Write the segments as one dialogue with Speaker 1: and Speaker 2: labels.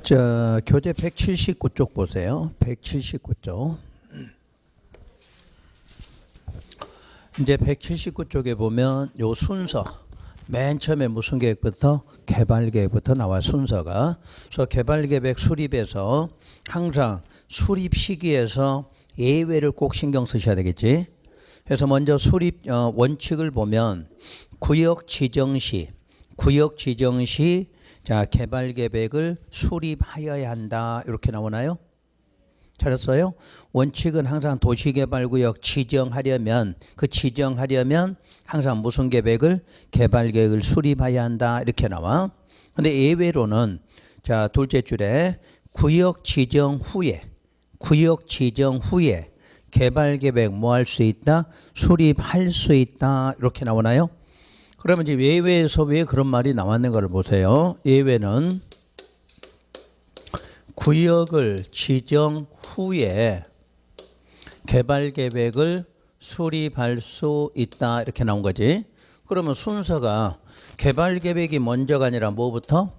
Speaker 1: 자, 교재 179쪽 보세요. 179쪽. 이제 179쪽에 보면 요 순서 맨 처음에 무슨 계획부터 개발 계획부터 나와 순서가. 그래서 개발 계획 수립에서 항상 수립 시기에서 예외를 꼭 신경 쓰셔야 되겠지. 그래서 먼저 수립 원칙을 보면 구역 지정 시 자, 개발 계획을 수립하여야 한다. 이렇게 나오나요? 찾았어요? 원칙은 항상 도시개발구역 지정하려면 항상 무슨 계획을 개발 계획을 수립해야 한다. 이렇게 나와. 근데 예외로는 자, 둘째 줄에 구역 지정 후에 개발 계획 뭐 할 수 있다? 수립할 수 있다. 이렇게 나오나요? 그러면 이제 예외에서 왜 그런 말이 나왔는 걸 보세요. 예외는 구역을 지정 후에 개발 계획을 수립할 수 있다. 이렇게 나온 거지. 그러면 순서가 개발 계획이 먼저가 아니라 뭐부터?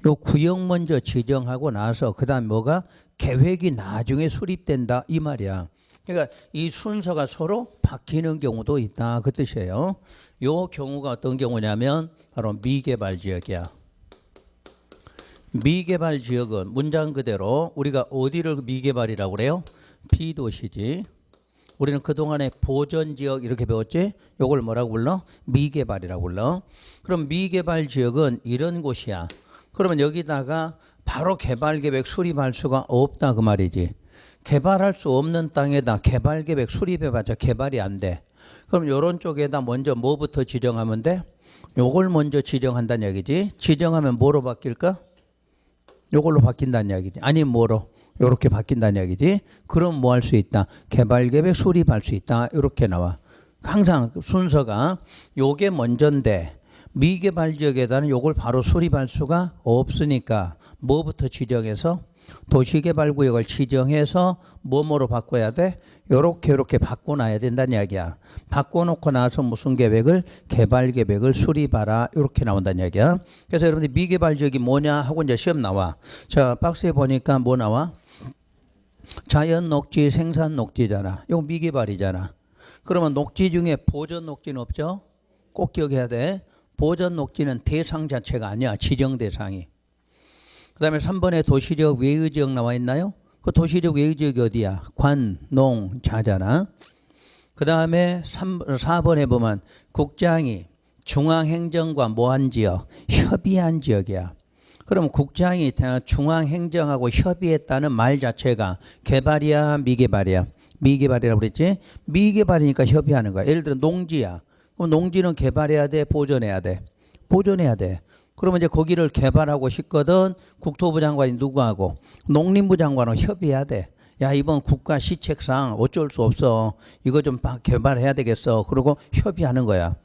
Speaker 1: 요 구역 먼저 지정하고 나서 그다음 뭐가 계획이 나중에 수립된다 이 말이야. 그러니까 이 순서가 서로 바뀌는 경우도 있다 그 뜻이에요. 요 경우가 어떤 경우냐면 바로 미개발 지역이야. 미개발 지역은 문장 그대로 우리가 어디를 미개발이라고 그래요? 피도시지. 우리는 그동안에 보전지역 이렇게 배웠지? 요걸 뭐라고 불러? 미개발이라고 불러. 그럼 미개발 지역은 이런 곳이야. 그러면 여기다가 바로 개발계획 수립할 수가 없다 그 말이지. 개발할 수 없는 땅에다 개발계획 수립해봤자 개발이 안 돼. 그럼 요런 쪽에다 먼저 뭐부터 지정하면 돼? 요걸 먼저 지정한다는 얘기지. 지정하면 뭐로 바뀔까? 요걸로 바뀐다는 얘기지. 아니 뭐로? 요렇게 바뀐다는 얘기지. 그럼 뭐 할 수 있다? 개발계획 수립할 수 있다. 요렇게 나와. 항상 순서가 요게 먼저인데 미개발 지역에다는 요걸 바로 수립할 수가 없으니까 뭐부터 지정해서 도시개발구역을 지정해서 뭐뭐로 바꿔야 돼? 요렇게 바꿔놔야 된다는 이야기야. 바꿔놓고 나서 무슨 계획을? 개발계획을 수립하라. 이렇게 나온다는 이야기야. 그래서 여러분들 미개발 지역이 뭐냐 하고 이제 시험 나와. 자, 박스에 보니까 뭐 나와? 자연 녹지, 생산 녹지잖아. 이거 미개발이잖아. 그러면 녹지 중에 보전 녹지는 없죠? 꼭 기억해야 돼. 보전 녹지는 대상 자체가 아니야. 지정 대상이. 그 다음에 3번에 도시적 외의지역 나와 있나요? 그 도시적 외의지역이 어디야? 관, 농, 자잖아. 그 다음에 4번에 보면 국장이 중앙행정과 뭐한 지역? 협의한 지역이야. 그럼 국장이 중앙행정하고 협의했다는 말 자체가 개발이야? 미개발이야? 미개발이라고 그랬지? 미개발이니까 협의하는 거야. 예를 들어 농지야. 그럼 농지는 개발해야 돼? 보존해야 돼? 보존해야 돼. 그러면 이제 거기를 개발하고 싶거든. 국토부 장관이 누구하고? 농림부 장관하고 협의해야 돼. 야, 이번 국가 시책상 어쩔 수 없어. 이거 좀 개발해야 되겠어. 그러고 협의하는 거야.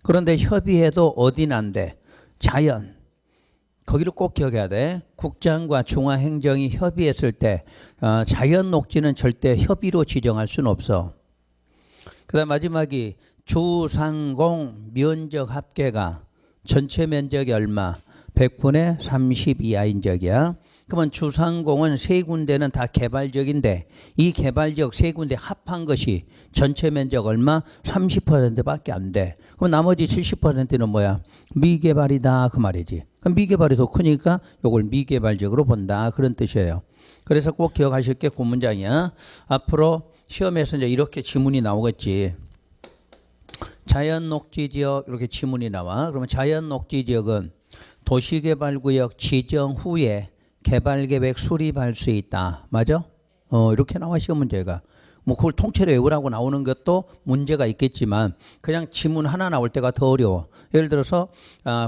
Speaker 1: 그런데 협의해도 어디는 안 돼? 자연. 거기를 꼭 기억해야 돼. 국장과 중앙행정이 협의했을 때 자연 녹지는 절대 협의로 지정할 수는 없어. 그 다음 마지막이 주상공 면적 합계가 전체 면적이 얼마? 100분의 30 이하인 적이야. 그러면 주상공은 세 군데는 다 개발지역인데 이 개발지역 세 군데 합한 것이 전체 면적 얼마? 30%밖에 안 돼. 그럼 나머지 70%는 뭐야? 미개발이다 그 말이지. 그럼 미개발이 더 크니까 이걸 미개발지역으로 본다 그런 뜻이에요. 그래서 꼭 기억하실 게 그 문장이야. 앞으로 시험에서 이제 이렇게 지문이 나오겠지. 자연녹지지역 이렇게 지문이 나와. 그러면 자연녹지지역은 도시개발구역 지정 후에 개발계획 수립할 수 있다. 맞아? 이렇게 나와 시험 문제가. 뭐 그걸 통째로 외우라고 나오는 것도 문제가 있겠지만 그냥 지문 하나 나올 때가 더 어려워. 예를 들어서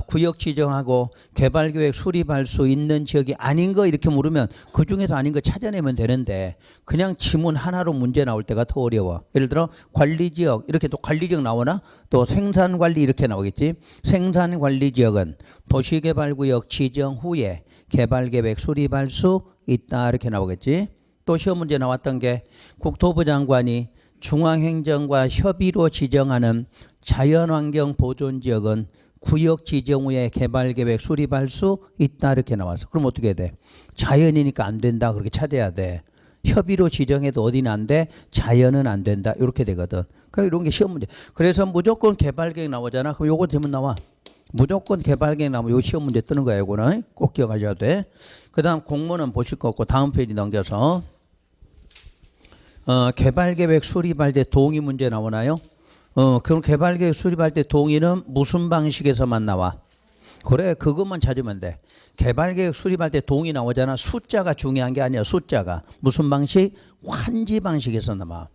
Speaker 1: 구역 지정하고 개발계획 수립할 수 있는 지역이 아닌 거 이렇게 물으면 그중에서 아닌 거 찾아내면 되는데 그냥 지문 하나로 문제 나올 때가 더 어려워. 예를 들어 관리지역 이렇게 또 관리지역 나오나? 또 생산관리 이렇게 나오겠지. 생산관리지역은 도시개발구역 지정 후에 개발계획 수립할 수 있다 이렇게 나오겠지. 또 시험 문제 나왔던 게 국토부 장관이 중앙행정과 협의로 지정하는 자연환경 보존지역은 구역 지정 후에 개발 계획 수립할 수 있다 이렇게 나왔어. 그럼 어떻게 해야 돼? 자연이니까 안 된다 그렇게 찾아야 돼. 협의로 지정해도 어디는 안 돼? 자연은 안 된다 이렇게 되거든. 그러니까 이런 게 시험 문제. 그래서 무조건 개발 계획 나오잖아. 그럼 요거 되면 나와. 무조건 개발 계획 나오면 요 시험 문제 뜨는 거야. 이거는 꼭 기억하셔야 돼. 그다음 공문은 보실 거 없고 다음 페이지 넘겨서 개발 계획 수립할 때 동의 문제 나오나요? 그럼 개발 계획 수립할 때 동의는 무슨 방식에서만 나와? 그래, 그것만 찾으면 돼. 개발 계획 수립할 때 동의 나오잖아. 숫자가 중요한 게 아니야. 숫자가 무슨 방식? 환지 방식에서 나와.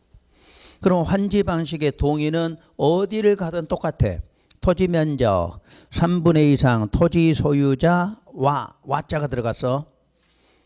Speaker 1: 그럼 환지 방식의 동의는 어디를 가든 똑같아. 토지 면적 3분의 2 이상 토지 소유자 와자가 들어갔어.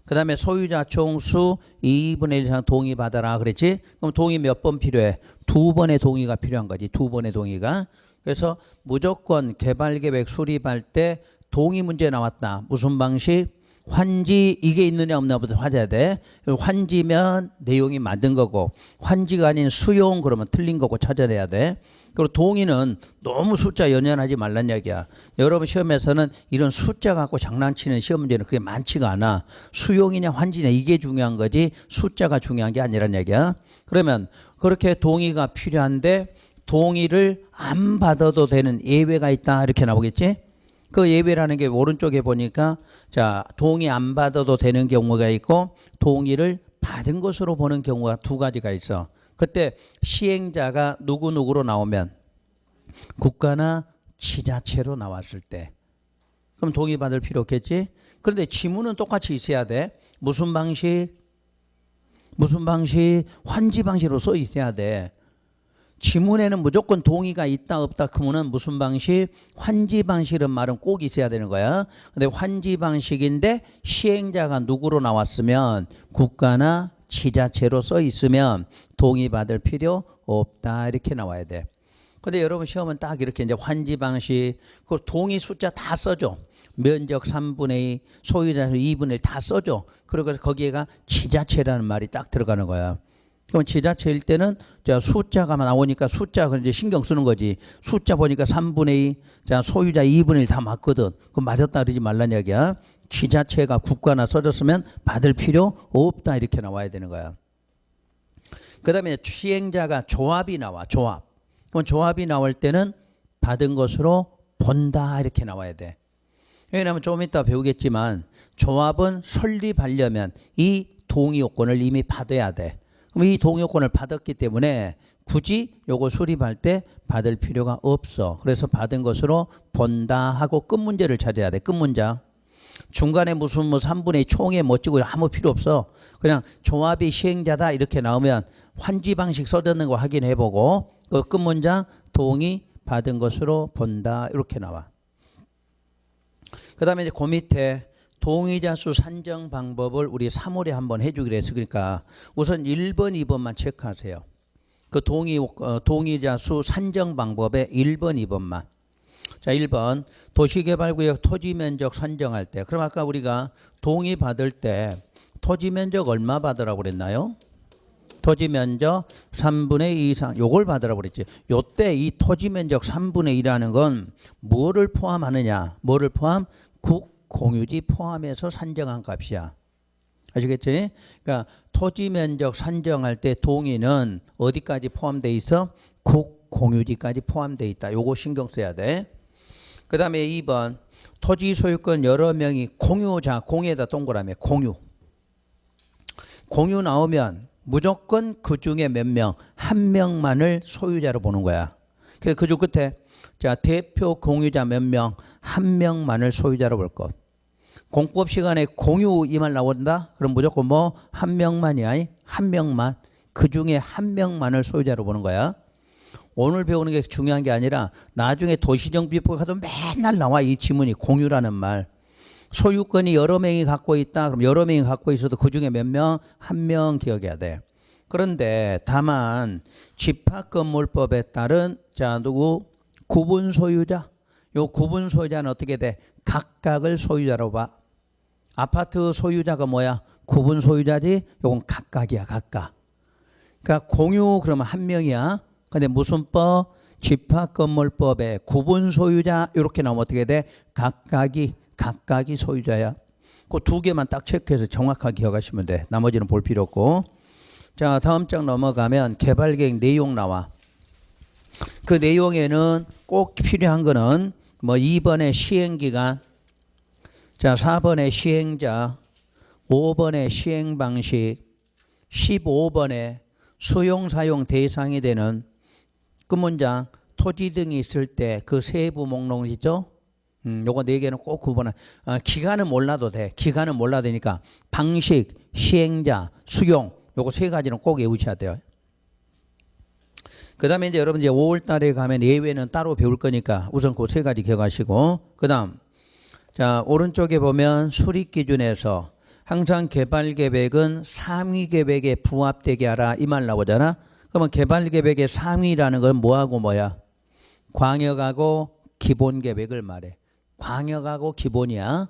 Speaker 1: 그 다음에 소유자 총수 2분의 1 이상 동의 받아라 그랬지. 그럼 동의 몇 번 필요해? 2번의 동의가 필요한 거지. 2번의 동의가. 그래서 무조건 개발계획 수립할 때 동의 문제 나왔다. 무슨 방식? 환지 이게 있느냐 없느냐부터 찾아야 돼. 환지면 내용이 맞은 거고 환지가 아닌 수용 그러면 틀린 거고 찾아내야 돼. 그리고 동의는 너무 숫자 연연하지 말란 이야기야. 여러분 시험에서는 이런 숫자 갖고 장난치는 시험 문제는 그게 많지가 않아. 수용이냐 환지냐 이게 중요한 거지 숫자가 중요한 게 아니란 이야기야. 그러면 그렇게 동의가 필요한데 동의를 안 받아도 되는 예외가 있다 이렇게 나오겠지. 그 예외라는 게 오른쪽에 보니까 자 동의 안 받아도 되는 경우가 있고 동의를 받은 것으로 보는 경우가 두 가지가 있어. 그때 시행자가 누구누구로 나오면 국가나 지자체로 나왔을 때 그럼 동의 받을 필요 없겠지. 그런데 지문은 똑같이 있어야 돼. 무슨 방식? 환지 방식으로 써 있어야 돼. 지문에는 무조건 동의가 있다 없다 그러면 무슨 방식? 환지 방식이란 말은 꼭 있어야 되는 거야. 근데 환지 방식인데 시행자가 누구로 나왔으면 국가나 지자체로 써 있으면 동의 받을 필요 없다 이렇게 나와야 돼. 근데 여러분 시험은 딱 이렇게 이제 환지 방식 그 동의 숫자 다 써줘. 면적 3분의 2 소유자 2분의 1 다 써줘. 그리고 거기에가 지자체라는 말이 딱 들어가는 거야. 그럼 지자체일 때는 자 숫자가 나오니까 숫자 이제 신경 쓰는 거지. 숫자 보니까 3분의 2, 자 소유자 2분의 1 다 맞거든. 그럼 맞았다 그러지 말란 이야기야. 지자체가 국가나 써줬으면 받을 필요 없다 이렇게 나와야 되는 거야. 그 다음에 시행자가 조합이 나와. 조합. 그럼 조합이 나올 때는 받은 것으로 본다 이렇게 나와야 돼. 왜냐하면 좀 이따 배우겠지만 조합은 설립하려면 이 동의 요건을 이미 받아야 돼. 그럼 이 동의 요건을 받았기 때문에 굳이 요거 수립할 때 받을 필요가 없어. 그래서 받은 것으로 본다 하고 끝 문제를 찾아야 돼. 끝 문장. 중간에 무슨 3분의 2 총에 멋지고 아무 필요 없어. 그냥 조합이 시행자다 이렇게 나오면 환지 방식 써졌는 거 확인해보고 그 끝 문장 동의 받은 것으로 본다 이렇게 나와. 그 다음에 이제 그 밑에 동의자 수 산정 방법을 우리 3월에 한번 해주기로 했어. 그러니까 우선 1번, 2번만 체크하세요. 그 동의자 수 산정 방법의 1번, 2번만. 자, 1번 도시개발구역 토지면적 산정할 때 그럼 아까 우리가 동의 받을 때 토지면적 얼마 받으라고 그랬나요? 토지면적 3분의 2 이상 요걸 받으라고 그랬지. 요때 이 토지면적 3분의 2라는 건 뭐를 포함하느냐? 뭐를 포함? 국공유지 포함해서 산정한 값이야. 아시겠지? 그러니까 토지면적 산정할 때 동의는 어디까지 포함되어 있어? 국공유지까지 포함되어 있다. 요거 신경 써야 돼. 그 다음에 2번 토지 소유권 여러 명이 공유자 공유에다 동그라미 공유 나오면 무조건 그 중에 몇 명, 한 명만을 소유자로 보는 거야. 그래서 그 줄 끝에 자 대표 공유자 몇 명, 한 명만을 소유자로 볼 것. 공법 시간에 공유 이 말 나온다? 그럼 무조건 뭐 한 명만이야. 한 명만. 그 중에 한 명만을 소유자로 보는 거야. 오늘 배우는 게 중요한 게 아니라 나중에 도시정비법 가도 맨날 나와 이 지문이 공유라는 말. 소유권이 여러 명이 갖고 있다. 그럼 여러 명이 갖고 있어도 그 중에 몇 명? 한 명 기억해야 돼. 그런데 다만 집합건물법에 따른 자 누구? 구분 소유자. 요 구분 소유자는 어떻게 돼? 각각을 소유자로 봐. 아파트 소유자가 뭐야? 구분 소유자지? 요건 각각이야. 각각. 그러니까 공유 그러면 한 명이야. 근데 무슨 법? 집합건물법에 구분 소유자 이렇게 나오면 어떻게 돼? 각각이 소유자야. 그 두 개만 딱 체크해서 정확하게 기억하시면 돼. 나머지는 볼 필요 없고. 자, 다음 장 넘어가면 개발계획 내용 나와. 그 내용에는 꼭 필요한 거는 뭐 2번의 시행기간, 자 4번의 시행자, 5번의 시행방식, 15번의 수용사용 대상이 되는 그 문장 토지 등이 있을 때 그 세부 목록이죠. 요거 4개는 꼭 구분해. 기간은 몰라도 돼. 기간은 몰라도 되니까 방식, 시행자, 수용 요거 3가지는 꼭 외우셔야 돼요. 그 다음에 이제 여러분 이제 5월 달에 가면 예외는 따로 배울 거니까 우선 그 3가지 기억하시고, 그 다음 자 오른쪽에 보면 수립 기준에서 항상 개발 계획은 상위 계획에 부합되게 하라 이 말 나오잖아. 그러면 개발 계획의 상위라는 건 뭐하고 뭐야? 광역하고 기본 계획을 말해. 광역하고 기본이야.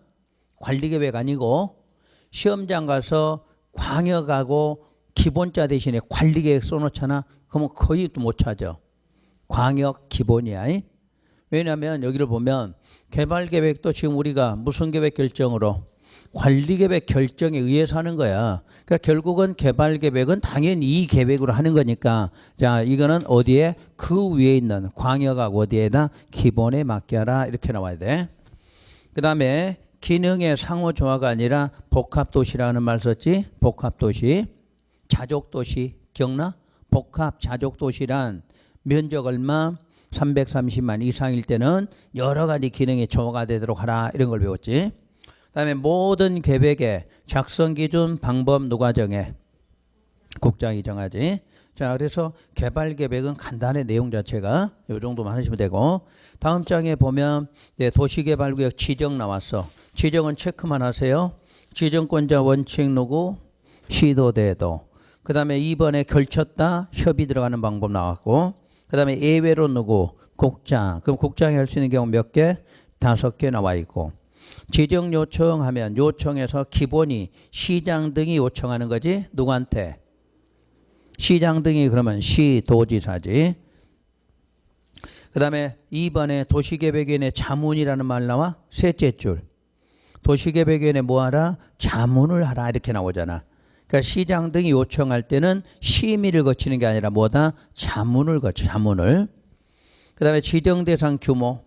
Speaker 1: 관리 계획 아니고. 시험장 가서 광역하고 기본자 대신에 관리 계획 써놓잖아. 그러면 거의 또 못 찾아. 광역 기본이야. 왜냐하면 여기를 보면 개발 계획도 지금 우리가 무슨 계획 결정으로? 관리 계획 결정에 의해서 하는 거야. 그러니까 결국은 개발 계획은 당연히 이 계획으로 하는 거니까, 자 이거는 어디에? 그 위에 있는 광역하고 어디에다? 기본에 맞게 하라 이렇게 나와야 돼. 그 다음에 기능의 상호 조화가 아니라 복합도시라는 말 썼지? 복합도시, 자족도시 기억나? 복합 자족도시란 면적 얼마? 330만 이상일 때는 여러 가지 기능이 조화가 되도록 하라 이런 걸 배웠지. 그다음에 모든 계획의 작성 기준 방법 누가 정해? 국장이 정하지. 자 그래서 개발 계획은 간단해. 내용 자체가 이 정도만 하시면 되고, 다음 장에 보면 도시개발구역 지정 나왔어. 지정은 체크만 하세요. 지정권자 원칙 누구? 시도대도. 그 다음에 2번에 결쳤다 협의 들어가는 방법 나왔고, 그 다음에 예외로 누구? 국장. 그럼 국장이 할 수 있는 경우 몇 개? 5개 나와 있고, 지정 요청하면 요청해서 기본이 시장 등이 요청하는 거지. 누구한테? 시장 등이 그러면 시도지사지. 그 다음에 2번에 도시계획위원회 자문이라는 말 나와. 셋째 줄 도시계획위원회 뭐하라? 자문을 하라 이렇게 나오잖아. 그러니까 시장 등이 요청할 때는 심의를 거치는 게 아니라 뭐다? 자문을 거쳐. 자문을. 그 다음에 지정 대상 규모.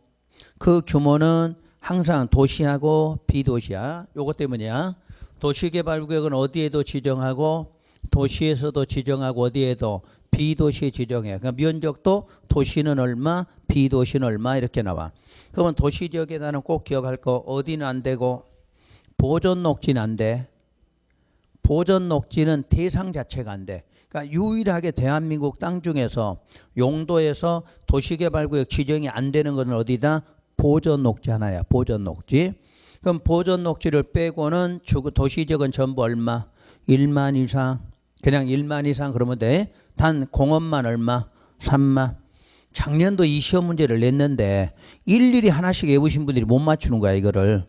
Speaker 1: 그 규모는 항상 도시하고 비도시야. 요것 때문이야. 도시개발구역은 어디에도 지정하고 도시에서도 지정하고 어디에도 비도시 지정해. 그러니까 면적도 도시는 얼마, 비도시는 얼마 이렇게 나와. 그러면 도시지역에다는 꼭 기억할 거 어디는 안 되고 보존 녹지는 안 돼. 보존 녹지는 대상 자체가 안 돼. 그러니까 유일하게 대한민국 땅 중에서 용도에서 도시개발구역 지정이 안 되는 것은 어디다? 보존 녹지 하나야. 보존 녹지. 그럼 보존 녹지를 빼고는 도시지역은 전부 얼마? 1만 이상. 그냥 1만 이상 그러면 돼. 단 공업만 얼마? 3만. 작년도 이 시험 문제를 냈는데 일일이 하나씩 외우신 분들이 못 맞추는 거야 이거를.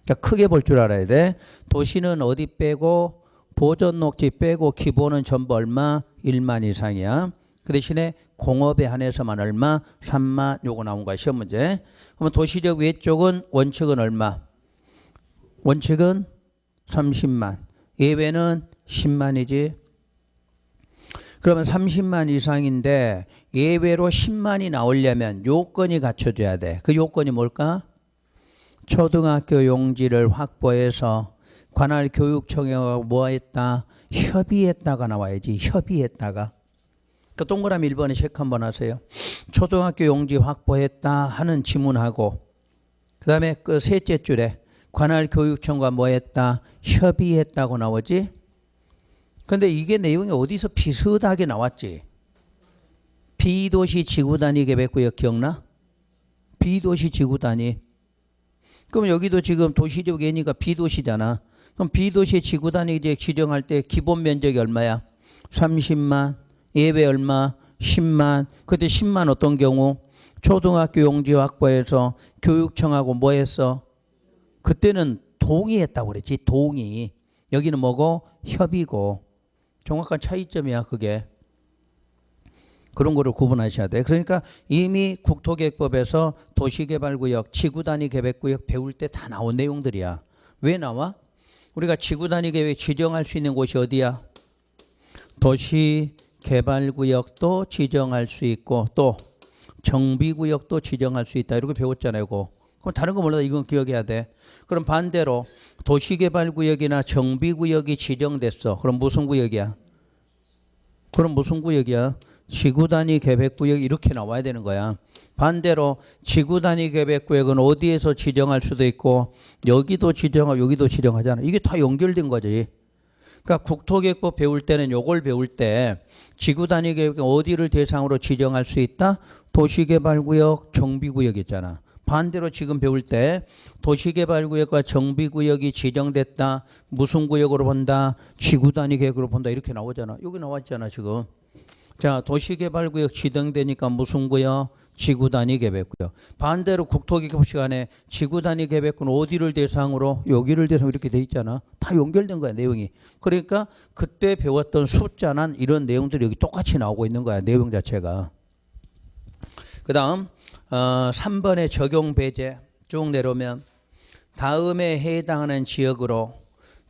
Speaker 1: 그러니까 크게 볼 줄 알아야 돼. 도시는 어디 빼고 보존 녹지 빼고 기본은 전부 얼마? 1만 이상이야. 그 대신에 공업에 한해서만 얼마? 3만. 요거 나온 거야 시험 문제. 그러면 도시적 외쪽은 원칙은 얼마? 원칙은 30만. 예외는 10만이지. 그러면 30만 이상인데 예외로 10만이 나오려면 요건이 갖춰져야 돼. 그 요건이 뭘까? 초등학교 용지를 확보해서 관할 교육청하고 뭐 했다? 협의했다가 나와야지. 협의했다가. 그 동그라미 1번에 체크 한번 하세요. 초등학교 용지 확보했다 하는 지문하고, 그 다음에 그 셋째 줄에 관할 교육청과 뭐 했다? 협의했다고 나오지. 근데 이게 내용이 어디서 비슷하게 나왔지. 비도시 지구단위 계획구역 기억나? 비도시 지구단위. 그럼 여기도 지금 도시적 애니까 비도시잖아. 그럼 비도시 지구단위 지정할 때 기본 면적이 얼마야? 30만. 예외 얼마? 10만. 그때 10만 어떤 경우? 초등학교 용지 확보해서 교육청하고 뭐 했어? 그때는 동의했다고 그랬지. 동의. 여기는 뭐고? 협의고. 정확한 차이점이야 그게. 그런 거를 구분하셔야 돼. 그러니까 이미 국토계획법에서 도시개발구역, 지구단위계획구역 배울 때 다 나온 내용들이야. 왜 나와? 우리가 지구단위계획 지정할 수 있는 곳이 어디야? 도시개발구역도 지정할 수 있고 또 정비구역도 지정할 수 있다. 이렇게 배웠잖아요. 이거. 그럼 다른 거 몰라도 이건 기억해야 돼. 그럼 반대로 도시개발구역이나 정비구역이 지정됐어. 그럼 무슨 구역이야? 그럼 무슨 구역이야? 지구단위 계획구역 이렇게 나와야 되는 거야. 반대로 지구단위 계획구역은 어디에서 지정할 수도 있고 여기도 지정하고 여기도 지정하잖아. 이게 다 연결된 거지. 그러니까 국토계획법 배울 때는 요걸 배울 때 지구단위 계획 어디를 대상으로 지정할 수 있다? 도시개발구역, 정비구역 있잖아. 반대로 지금 배울 때 도시개발구역과 정비구역이 지정됐다. 무슨 구역으로 본다? 지구단위 계획으로 본다. 이렇게 나오잖아. 여기 나왔잖아 지금. 자, 도시개발구역 지정되니까 무슨 구역? 지구단위 계획구역. 반대로 국토계획법 시간에 지구단위 계획구는 어디를 대상으로? 여기를 대상으로 이렇게 돼 있잖아. 다 연결된 거야 내용이. 그러니까 그때 배웠던 숫자난 이런 내용들이 여기 똑같이 나오고 있는 거야 내용 자체가. 그 다음 3번의 적용 배제 쭉 내려오면 다음에 해당하는 지역으로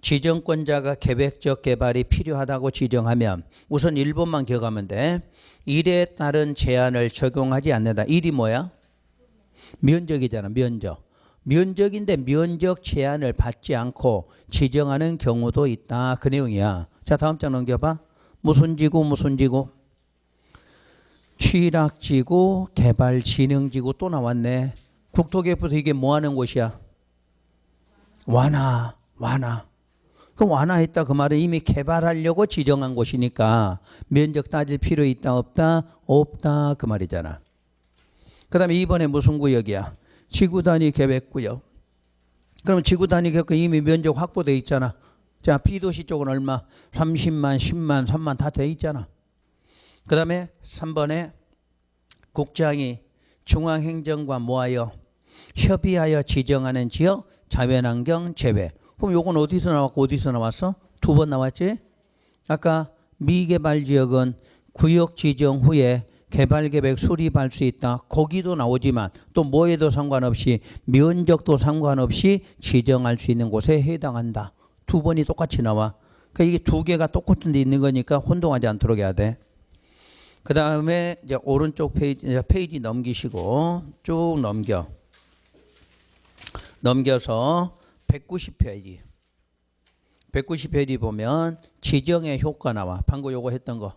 Speaker 1: 지정권자가 계획적 개발이 필요하다고 지정하면 우선 1번만 기억하면 돼. 일에 따른 제한을 적용하지 않는다. 일이 뭐야? 면적이잖아. 면적. 면적인데 면적 제한을 받지 않고 지정하는 경우도 있다. 그 내용이야. 자, 다음 장 넘겨봐. 무슨 지구 무슨 지구? 취락지구 개발진흥지구 또 나왔네. 국토계획부터 이게 뭐 하는 곳이야? 완화. 그럼 완화했다 그 말은 이미 개발하려고 지정한 곳이니까 면적 따질 필요 있다 없다? 없다 그 말이잖아. 그 다음에 이번에 무슨 구역이야? 지구단위 계획구역. 그럼 지구단위 계획구역 이미 면적 확보되어 있잖아. 자, B도시 쪽은 얼마? 30만, 10만, 3만 다 돼 있잖아. 그 다음에 3번에 국장이 중앙행정과 모하여 협의하여 지정하는 지역 자연환경 제외. 그럼 요건 어디서 나왔고 어디서 나왔어? 2번 나왔지? 아까 미개발 지역은 구역 지정 후에 개발계획 수립할 수 있다. 거기도 나오지만 또 뭐에도 상관없이 면적도 상관없이 지정할 수 있는 곳에 해당한다. 2번이 똑같이 나와. 그러니까 이게 두 개가 똑같은 데 있는 거니까 혼동하지 않도록 해야 돼. 그 다음에 이제 오른쪽 페이지 넘기시고 쭉 넘겨서 190페이지. 190페이지 보면 지정의 효과 나와. 방금 요거 했던 거.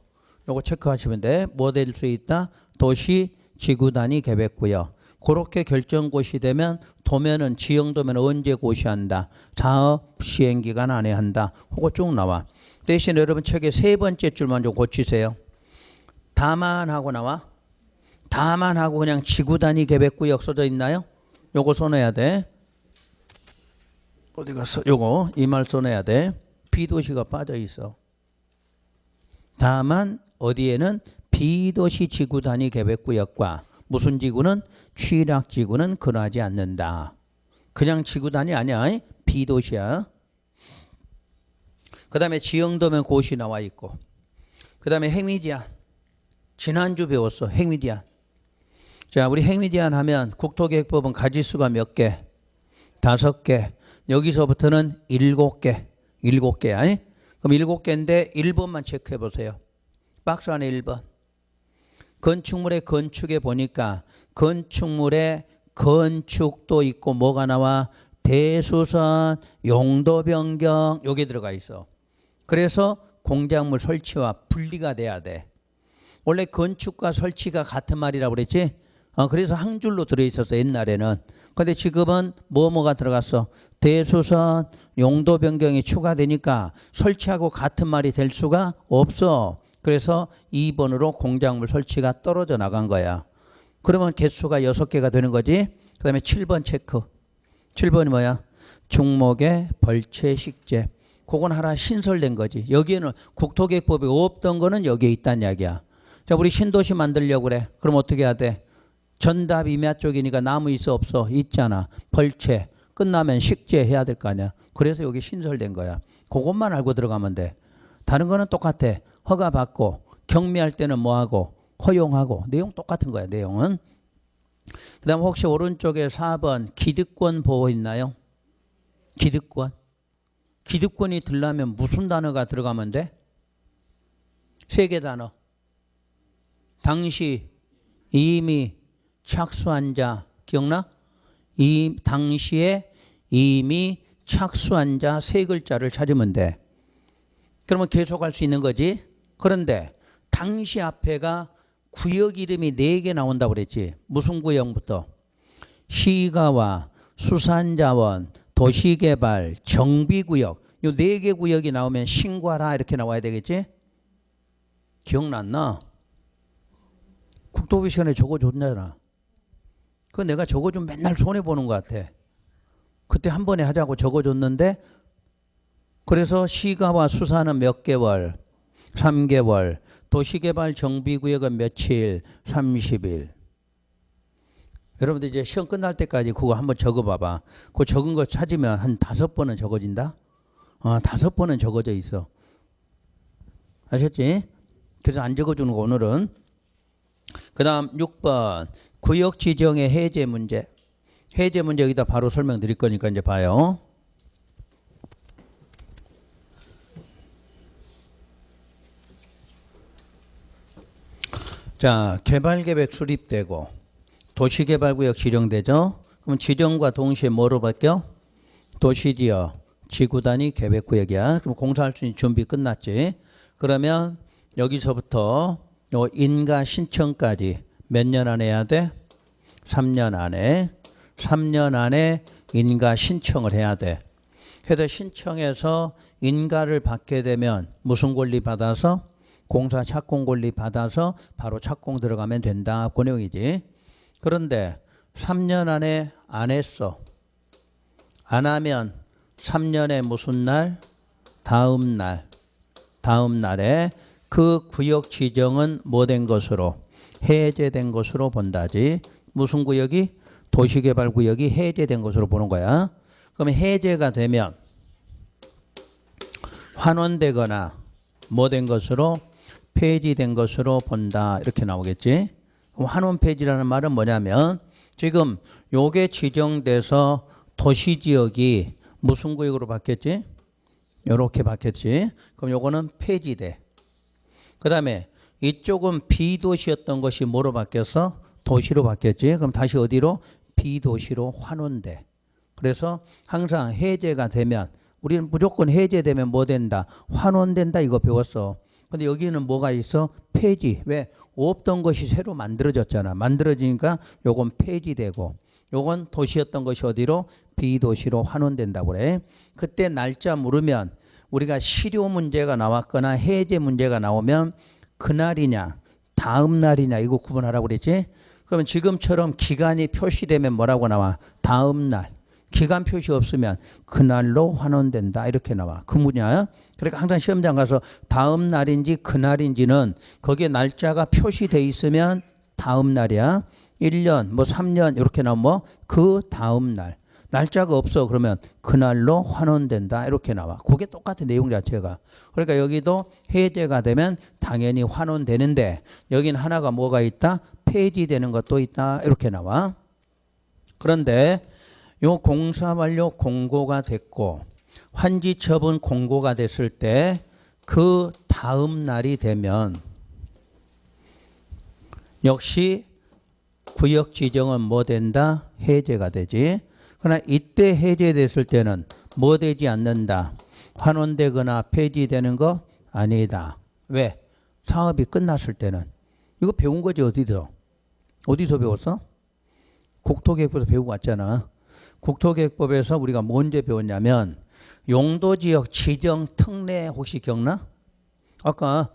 Speaker 1: 요거 체크하시면 돼. 뭐 될 수 있다? 도시 지구단위 계획구역. 그렇게 결정고시 되면 도면은 지형도면 언제 고시한다. 사업 시행기간 안에 한다. 그거 쭉 나와. 대신 여러분 책의 세 번째 줄만 좀 고치세요. 다만 하고 나와. 다만 하고 그냥 지구단위 계획구역 써져 있나요? 요거 써내야 돼. 어디 갔어? 요거 이 말 써내야 돼. B도시가 빠져 있어. 다만 어디에는 B도시 지구단위 계획구역과 무슨 지구는 취락지구는 근하지 않는다. 그냥 지구단위 아니야. B도시야. 그 다음에 지형도면 고시 나와 있고 그 다음에 행위제한. 지난주 배웠어. 행위제한. 자, 우리 행위제한 하면 국토계획법은 가지수가 몇 개? 5개. 여기서부터는 7개. 7개야. 그럼 7개인데 1번만 체크해 보세요. 박스 안에 1번. 건축물의 건축에 보니까 건축물의 건축도 있고 뭐가 나와? 대수선, 용도 변경 여기 들어가 있어. 그래서 공작물 설치와 분리가 돼야 돼. 원래 건축과 설치가 같은 말이라고 그랬지? 그래서 한 줄로 들어있었어 옛날에는. 근데 지금은 뭐가 들어갔어? 대수선, 용도 변경이 추가되니까 설치하고 같은 말이 될 수가 없어. 그래서 2번으로 공작물 설치가 떨어져 나간 거야. 그러면 개수가 6개가 되는 거지. 그 다음에 7번 체크. 7번이 뭐야? 중목의 벌채 식재. 그건 하나 신설된 거지. 여기에는 국토계획법에 없던 거는 여기에 있다는 이야기야. 자, 우리 신도시 만들려고 그래. 그럼 어떻게 해야 돼? 전답 임야 쪽이니까 나무 있어 없어? 있잖아. 벌채. 끝나면 식재 해야 될 거 아니야. 그래서 여기 신설된 거야. 그것만 알고 들어가면 돼. 다른 거는 똑같아. 허가 받고 경미할 때는 뭐 하고 허용하고 내용 똑같은 거야. 내용은. 그 다음 혹시 오른쪽에 4번 기득권 보호 있나요? 기득권. 기득권이 들려면 무슨 단어가 들어가면 돼? 3개 단어. 당시 이미 착수한 자 기억나? 당시에 이미 착수한 자 3글자를 찾으면 돼. 그러면 계속할 수 있는 거지. 그런데 당시 앞에가 구역 이름이 4개 나온다고 그랬지. 무슨 구역부터? 시가와 수산자원, 도시개발, 정비구역. 요 4개 구역이 나오면 신고하라 이렇게 나와야 되겠지. 기억났나? 국토부 시간에 적어줬잖아. 그거 내가 적어주면 맨날 손해보는 것 같아. 그때 한 번에 하자고 적어줬는데 그래서 시가와 수사는 몇 개월? 3개월. 도시개발 정비구역은 며칠? 30일. 여러분들 이제 시험 끝날 때까지 그거 한번 적어봐봐. 그거 적은 거 찾으면 한 5번은 적어진다? 5번은 적어져 있어. 아셨지? 그래서 안 적어주는 거 오늘은. 그 다음 6번 구역 지정의 해제 문제. 해제 문제 여기다 바로 설명드릴 거니까 이제 봐요. 자, 개발계획 수립되고 도시개발구역 지정되죠. 그럼 지정과 동시에 뭐로 바뀌어? 도시지역, 지구단위 계획구역이야. 그럼 공사할 수 있는 준비 끝났지. 그러면 여기서부터 요 인가 신청까지 몇 년 안에 해야 돼? 3년 안에. 3년 안에 인가 신청을 해야 돼. 그래서 신청해서 인가를 받게 되면 무슨 권리 받아서? 공사 착공 권리 받아서 바로 착공 들어가면 된다. 그 내용이지. 그런데 3년 안에 안 했어. 안 하면 3년에 무슨 날? 다음 날. 다음 날에 그 구역 지정은 뭐 된 것으로? 해제된 것으로 본다지. 무슨 구역이? 도시개발구역이 해제된 것으로 보는 거야. 그러면 해제가 되면 환원되거나 뭐 된 것으로? 폐지된 것으로 본다. 이렇게 나오겠지. 환원 폐지라는 말은 뭐냐면 지금 요게 지정돼서 도시지역이 무슨 구역으로 바뀌었지? 요렇게 바뀌었지. 그럼 요거는 폐지돼. 그 다음에 이쪽은 비도시였던 것이 뭐로 바뀌었어? 도시로 바뀌었지. 그럼 다시 어디로? 비도시로 환원돼. 그래서 항상 해제가 되면 우리는 무조건 해제되면 뭐 된다? 환원된다 이거 배웠어. 근데 여기는 뭐가 있어? 폐지. 왜? 없던 것이 새로 만들어졌잖아. 만들어지니까 요건 폐지되고 요건 도시였던 것이 어디로? 비도시로 환원된다고 그래. 그때 날짜 물으면 우리가 실효 문제가 나왔거나 해제 문제가 나오면 그날이냐 다음 날이냐 이거 구분하라고 그랬지. 그러면 지금처럼 기간이 표시되면 뭐라고 나와? 다음 날. 기간 표시 없으면 그날로 환원된다 이렇게 나와. 그 문이야. 그러니까 항상 시험장 가서 다음 날인지 그날인지는 거기에 날짜가 표시돼 있으면 다음 날이야. 1년 뭐 3년 이렇게 나오면 뭐 그 다음 날. 날짜가 없어 그러면 그날로 환원된다 이렇게 나와. 그게 똑같은 내용 자체가. 그러니까 여기도 해제가 되면 당연히 환원되는데 여긴 하나가 뭐가 있다? 폐지되는 것도 있다 이렇게 나와. 그런데 요 공사 완료 공고가 됐고 환지 처분 공고가 됐을 때 그 다음 날이 되면 역시 구역 지정은 뭐 된다? 해제가 되지. 그러나 이때 해제됐을 때는 뭐 되지 않는다? 환원되거나 폐지되는 거 아니다. 왜? 사업이 끝났을 때는. 이거 배운 거지 어디서? 어디서 배웠어? 국토계획법에서 배우고 왔잖아. 국토계획법에서 우리가 뭔지 배웠냐면 용도지역 지정 특례 혹시 기억나? 아까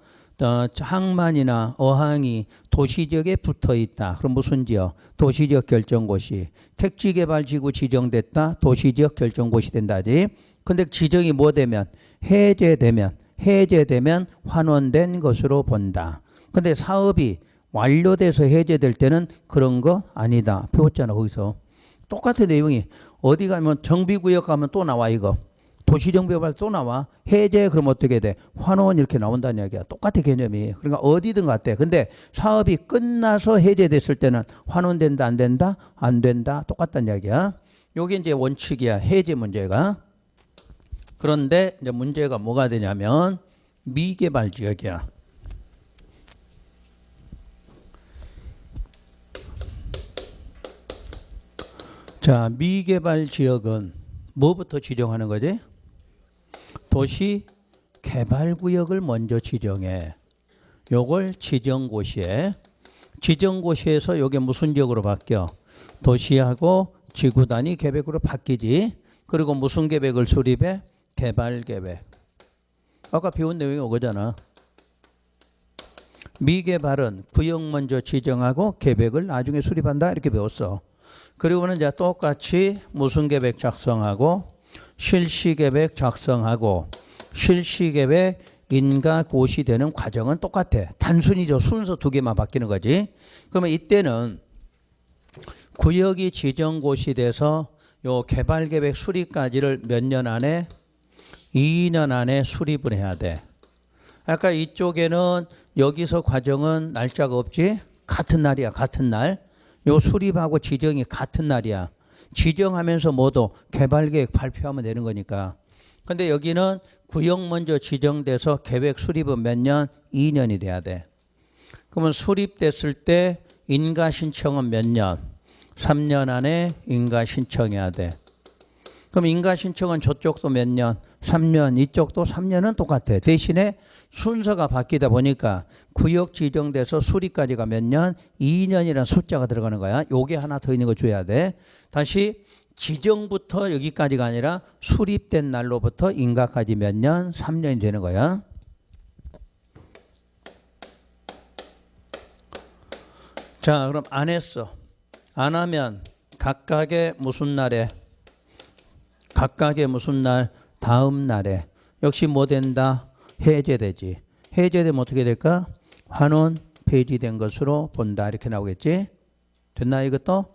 Speaker 1: 항만이나 어항이 도시지역에 붙어있다. 그럼 무슨 지역? 도시지역 결정고시. 택지개발지구 지정됐다. 도시지역 결정고시 된다지. 근데 지정이 뭐 되면? 해제되면 환원된 것으로 본다. 근데 사업이 완료돼서 해제될 때는 그런 거 아니다. 배웠잖아 거기서. 똑같은 내용이 어디 가면 정비구역 가면 또 나와 이거. 도시정비개발 또 나와. 해제 그럼 어떻게 돼? 환원 이렇게 나온다는 이야기야. 똑같아 개념이. 그러니까 어디든 같대. 근데 사업이 끝나서 해제됐을 때는 환원된다 안 된다? 안 된다. 똑같다는 이야기야. 요게 이제 원칙이야. 해제 문제가. 그런데 이제 문제가 뭐가 되냐면 미개발 지역이야. 자, 미개발 지역은 뭐부터 지정하는 거지? 도시 개발구역을 먼저 지정해. 요걸 지정고시에. 지정고시에서 요게 무슨 지역으로 바뀌어? 도시하고 지구 단위 계획으로 바뀌지. 그리고 무슨 계획을 수립해? 개발계획. 아까 배운 내용이 이거잖아. 미개발은 구역 먼저 지정하고 계획을 나중에 수립한다 이렇게 배웠어. 그리고는 이제 똑같이 무슨 계획 작성하고 실시계획 작성하고 실시계획 인가고시되는 과정은 똑같아. 단순히죠. 순서 두 개만 바뀌는 거지. 그러면 이때는 구역이 지정고시돼서 요 개발계획 수립까지를 몇 년 안에? 2년 안에 수립을 해야 돼. 아까 이쪽에는 여기서 과정은 날짜가 없지? 같은 날이야. 같은 날. 요 수립하고 지정이 같은 날이야. 지정하면서 모두 개발계획 발표하면 되는 거니까. 근데 여기는 구역 먼저 지정돼서 계획 수립은 몇 년? 2년이 돼야 돼. 그러면 수립됐을 때 인가 신청은 몇 년? 3년 안에 인가 신청해야 돼. 그럼 인가 신청은 저쪽도 몇 년? 3년. 이쪽도 3년은 똑같아. 대신에 순서가 바뀌다 보니까 구역 지정돼서 수립까지가 몇 년? 2년이라는 숫자가 들어가는 거야. 요게 하나 더 있는 거 줘야 돼. 다시 지정부터 여기까지가 아니라 수립된 날로부터 인가까지 몇 년? 3년이 되는 거야. 자, 그럼 안 했어. 안 하면 각각의 무슨 날에? 각각의 무슨 날? 다음 날에. 역시 뭐 된다? 해제되지. 해제되면 어떻게 될까? 환원 폐지된 것으로 본다. 이렇게 나오겠지? 됐나 이것도?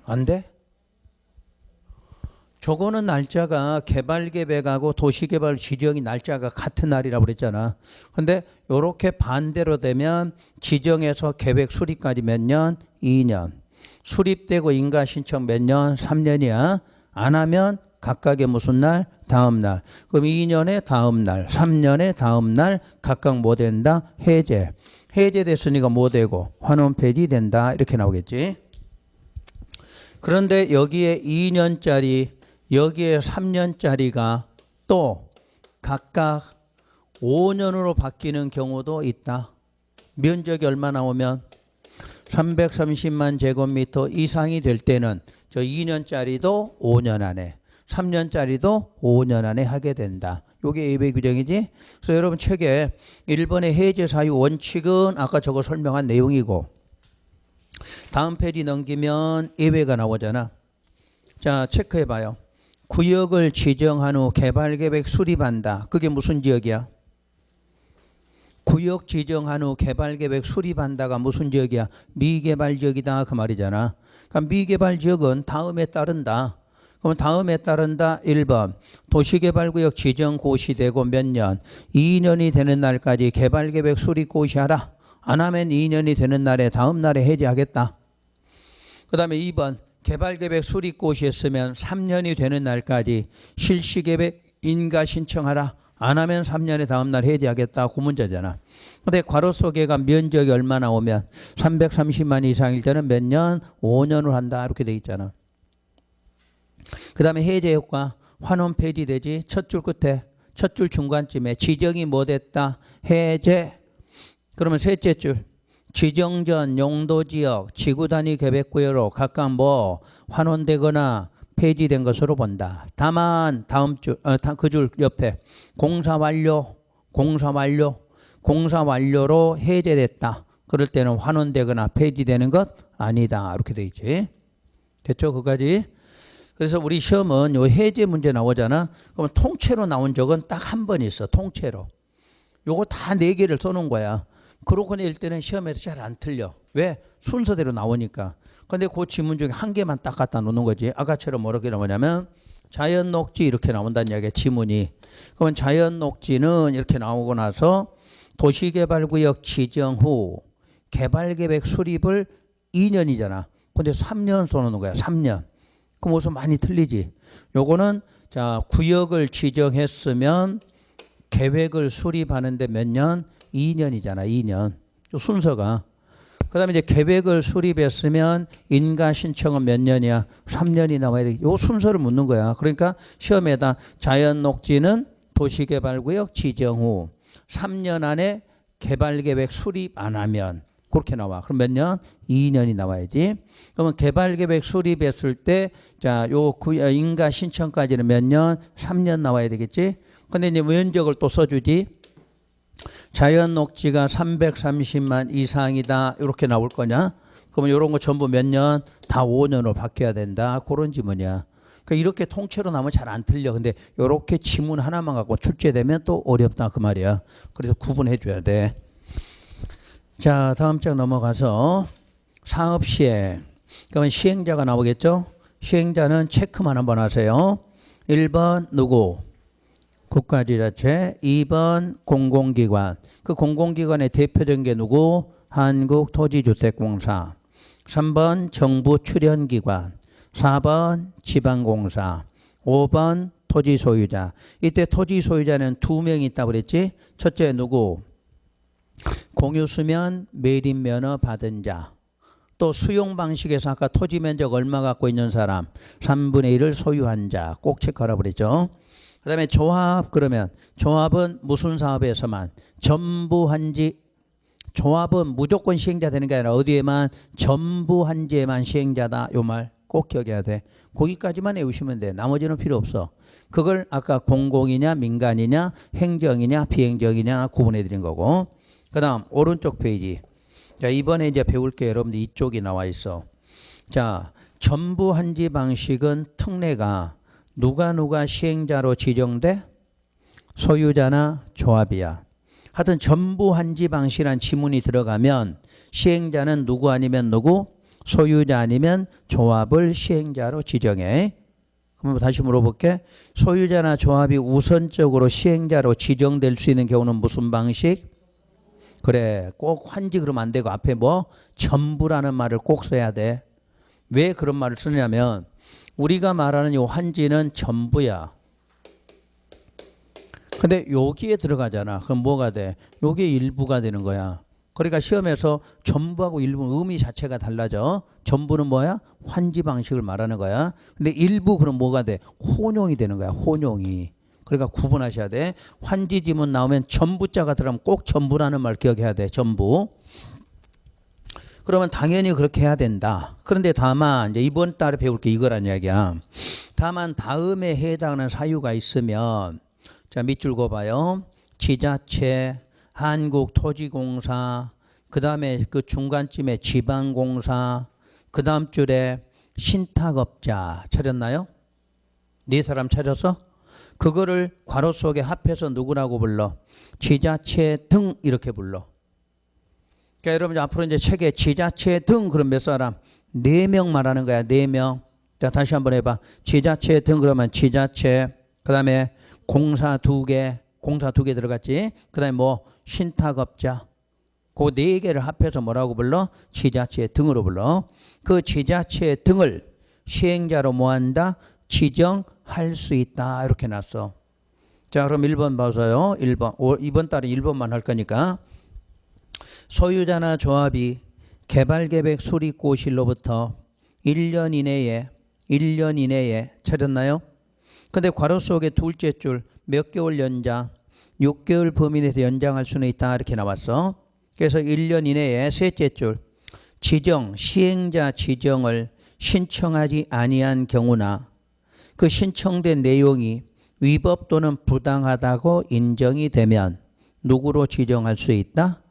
Speaker 1: 안 돼? 저거는 날짜가 개발계획하고 도시개발 지정이 날짜가 같은 날이라고 그랬잖아. 근데 이렇게 반대로 되면 지정에서 계획 수립까지 몇 년? 2년. 수립되고 인가 신청 몇 년? 3년이야. 안 하면 각각의 무슨 날? 다음 날. 그럼 2년의 다음 날, 3년의 다음 날 각각 뭐 된다? 해제. 해제됐으니까 뭐 되고? 환원 폐지된다. 이렇게 나오겠지. 그런데 여기에 2년짜리, 여기에 3년짜리가 또 각각 5년으로 바뀌는 경우도 있다. 면적이 얼마 나오면 330만 제곱미터 이상이 될 때는 저 2년짜리도 5년 안에, 3년짜리도 5년 안에 하게 된다. 이게 예외 규정이지. 그래서 여러분 책에 1번의 해제 사유 원칙은 아까 저거 설명한 내용이고, 다음 페이지 넘기면 예외가 나오잖아. 자, 체크해 봐요. 구역을 지정한 후 개발계획 수립한다. 그게 무슨 지역이야? 구역 지정한 후 개발계획 수립한다가 무슨 지역이야? 미개발 지역이다 그 말이잖아. 그러니까 미개발 지역은 다음에 따른다. 그럼 다음에 따른다. 1번 도시개발구역 지정 고시되고 몇 년? 2년이 되는 날까지 개발계획 수립 고시하라. 안 하면 2년이 되는 날에 다음 날에 해제하겠다. 그 다음에 2번 개발계획 수립 고시했으면 3년이 되는 날까지 실시계획 인가 신청하라. 안 하면 3년의 다음 날 해제하겠다. 그 문제잖아. 근데 괄호 속에가 면적이 얼마나 오면 330만 이상일 때는 몇 년? 5년을 한다. 이렇게 돼 있잖아. 그 다음에 해제 효과 환원 폐지되지. 첫 줄 끝에 첫 줄 중간쯤에 지정이 뭐 됐다? 해제. 그러면 셋째 줄 지정 전 용도지역 지구단위 계획구역으로 각각 뭐 환원되거나 폐지된 것으로 본다. 다만 다음 줄, 그 줄 옆에 공사 완료로 해제됐다. 그럴 때는 환원되거나 폐지되는 것 아니다. 이렇게 돼 있지. 됐죠? 그까지. 그래서 우리 시험은 요 해제 문제 나오잖아. 그러면 통째로 나온 적은 딱 한 번 있어. 통째로. 요거 다 4개를 써놓은 거야. 그러고 낼 때는 시험에서 잘 안 틀려. 왜? 순서대로 나오니까. 근데 그 지문 중에 한 개만 딱 갖다 놓는 거지. 아까처럼 뭐라고 나오냐면 자연 녹지 이렇게 나온다는 이야기야. 지문이. 그러면 자연 녹지는 이렇게 나오고 나서 도시개발구역 지정 후 개발계획 수립을 2년이잖아. 근데 3년 써놓는 거야. 3년. 그럼 무슨 많이 틀리지. 요거는 자 구역을 지정했으면 계획을 수립하는데 몇 년? 2년이잖아. 2년. 순서가. 그 다음에 이제 계획을 수립했으면 인가 신청은 몇 년이야? 3년이 나와야 돼. 요 순서를 묻는 거야. 그러니까 시험에다 자연 녹지는 도시개발구역 지정 후 3년 안에 개발계획 수립 안 하면 그렇게 나와. 그럼 몇 년? 2년이 나와야지. 그러면 개발계획 수립했을 때 자, 요 인가 신청까지는 몇 년? 3년 나와야 되겠지. 근데 이제 면적을 또 써주지. 자연 녹지가 330만 이상이다. 이렇게 나올 거냐? 그러면 이런 거 전부 몇 년? 다 5년으로 바뀌어야 된다. 그런 지문이야. 그러니까 이렇게 통째로 나면 잘 안 틀려. 근데 이렇게 지문 하나만 갖고 출제되면 또 어렵다 그 말이야. 그래서 구분해 줘야 돼. 자, 다음 장 넘어가서 사업시행. 그러면 시행자가 나오겠죠? 시행자는 체크만 한번 하세요. 1번 누구? 국가지자체. 2번 공공기관. 그 공공기관의 대표적인 게 누구? 한국토지주택공사. 3번 정부 출연기관. 4번 지방공사. 5번 토지소유자. 이때 토지소유자는 2명이 있다고 그랬지? 첫째 누구? 공유수면 매립면허 받은 자. 또 수용 방식에서 아까 토지 면적 얼마 갖고 있는 사람 3분의 1을 소유한 자. 꼭 체크하라 그랬죠. 그 다음에 조합. 그러면 조합은 무슨 사업에서만 전부 한지. 조합은 무조건 시행자 되는 게 아니라 어디에만 전부 한지에만 시행자다. 요 말 꼭 기억해야 돼. 거기까지만 외우시면 돼. 나머지는 필요 없어. 그걸 아까 공공이냐 민간이냐 행정이냐 비행정이냐 구분해 드린 거고. 그 다음 오른쪽 페이지. 자, 이번에 이제 배울 게 여러분들 이쪽이 나와 있어. 자, 전부 한지 방식은 특례가 누가 시행자로 지정돼? 소유자나 조합이야. 하여튼 전부 한지 방식이란 지문이 들어가면 시행자는 누구 아니면 누구? 소유자 아니면 조합을 시행자로 지정해. 그럼 다시 물어볼게. 소유자나 조합이 우선적으로 시행자로 지정될 수 있는 경우는 무슨 방식? 그래, 꼭 한지 그러면 안 되고 앞에 뭐? 전부라는 말을 꼭 써야 돼. 왜 그런 말을 쓰냐면 우리가 말하는 이 한지는 전부야. 근데 여기에 들어가잖아. 그럼 뭐가 돼? 여기에 일부가 되는 거야. 그러니까 시험에서 전부하고 일부는 의미 자체가 달라져. 전부는 뭐야? 환지 방식을 말하는 거야. 근데 일부 그럼 뭐가 돼? 혼용이 되는 거야. 혼용이. 그러니까 구분하셔야 돼. 환지 지문 나오면 전부자가 들어가면 꼭 전부라는 말 기억해야 돼. 전부. 그러면 당연히 그렇게 해야 된다. 그런데 다만 이제 이번 달에 배울 게 이거란 이야기야. 다만 다음에 해당하는 사유가 있으면 자, 밑줄 그어봐요. 지자체, 한국토지공사, 그 다음에 그 중간쯤에 지방공사, 그 다음 줄에 신탁업자 찾았나요? 네 사람 찾았어? 그거를 괄호 속에 합해서 누구라고 불러? 지자체 등 이렇게 불러. 그러니까 여러분 앞으로 이제 책에 지자체 등 그럼 몇 사람? 4명 말하는 거야. 4명. 자, 다시 한번 해봐. 지자체 등 그러면 지자체, 그 다음에 공사 2개, 공사 2개 들어갔지. 그 다음에 뭐 신탁업자. 그 4개를 합해서 뭐라고 불러? 지자체 등으로 불러. 그 지자체 등을 시행자로 뭐 한다? 지정할 수 있다. 이렇게 놨어. 자, 그럼 1번 봐서요. 1번. 이번 달에 1번만 할 거니까. 소유자나 조합이 개발계획 수립고시로부터 1년 이내에 찾았나요? 근데 괄호 속에 둘째 줄 몇 개월 연장? 6개월 범위 내에서 연장할 수는 있다. 이렇게 나왔어. 그래서 1년 이내에 셋째 줄 지정, 시행자 지정을 신청하지 아니한 경우나 그 신청된 내용이 위법 또는 부당하다고 인정이 되면 누구로 지정할 수 있다?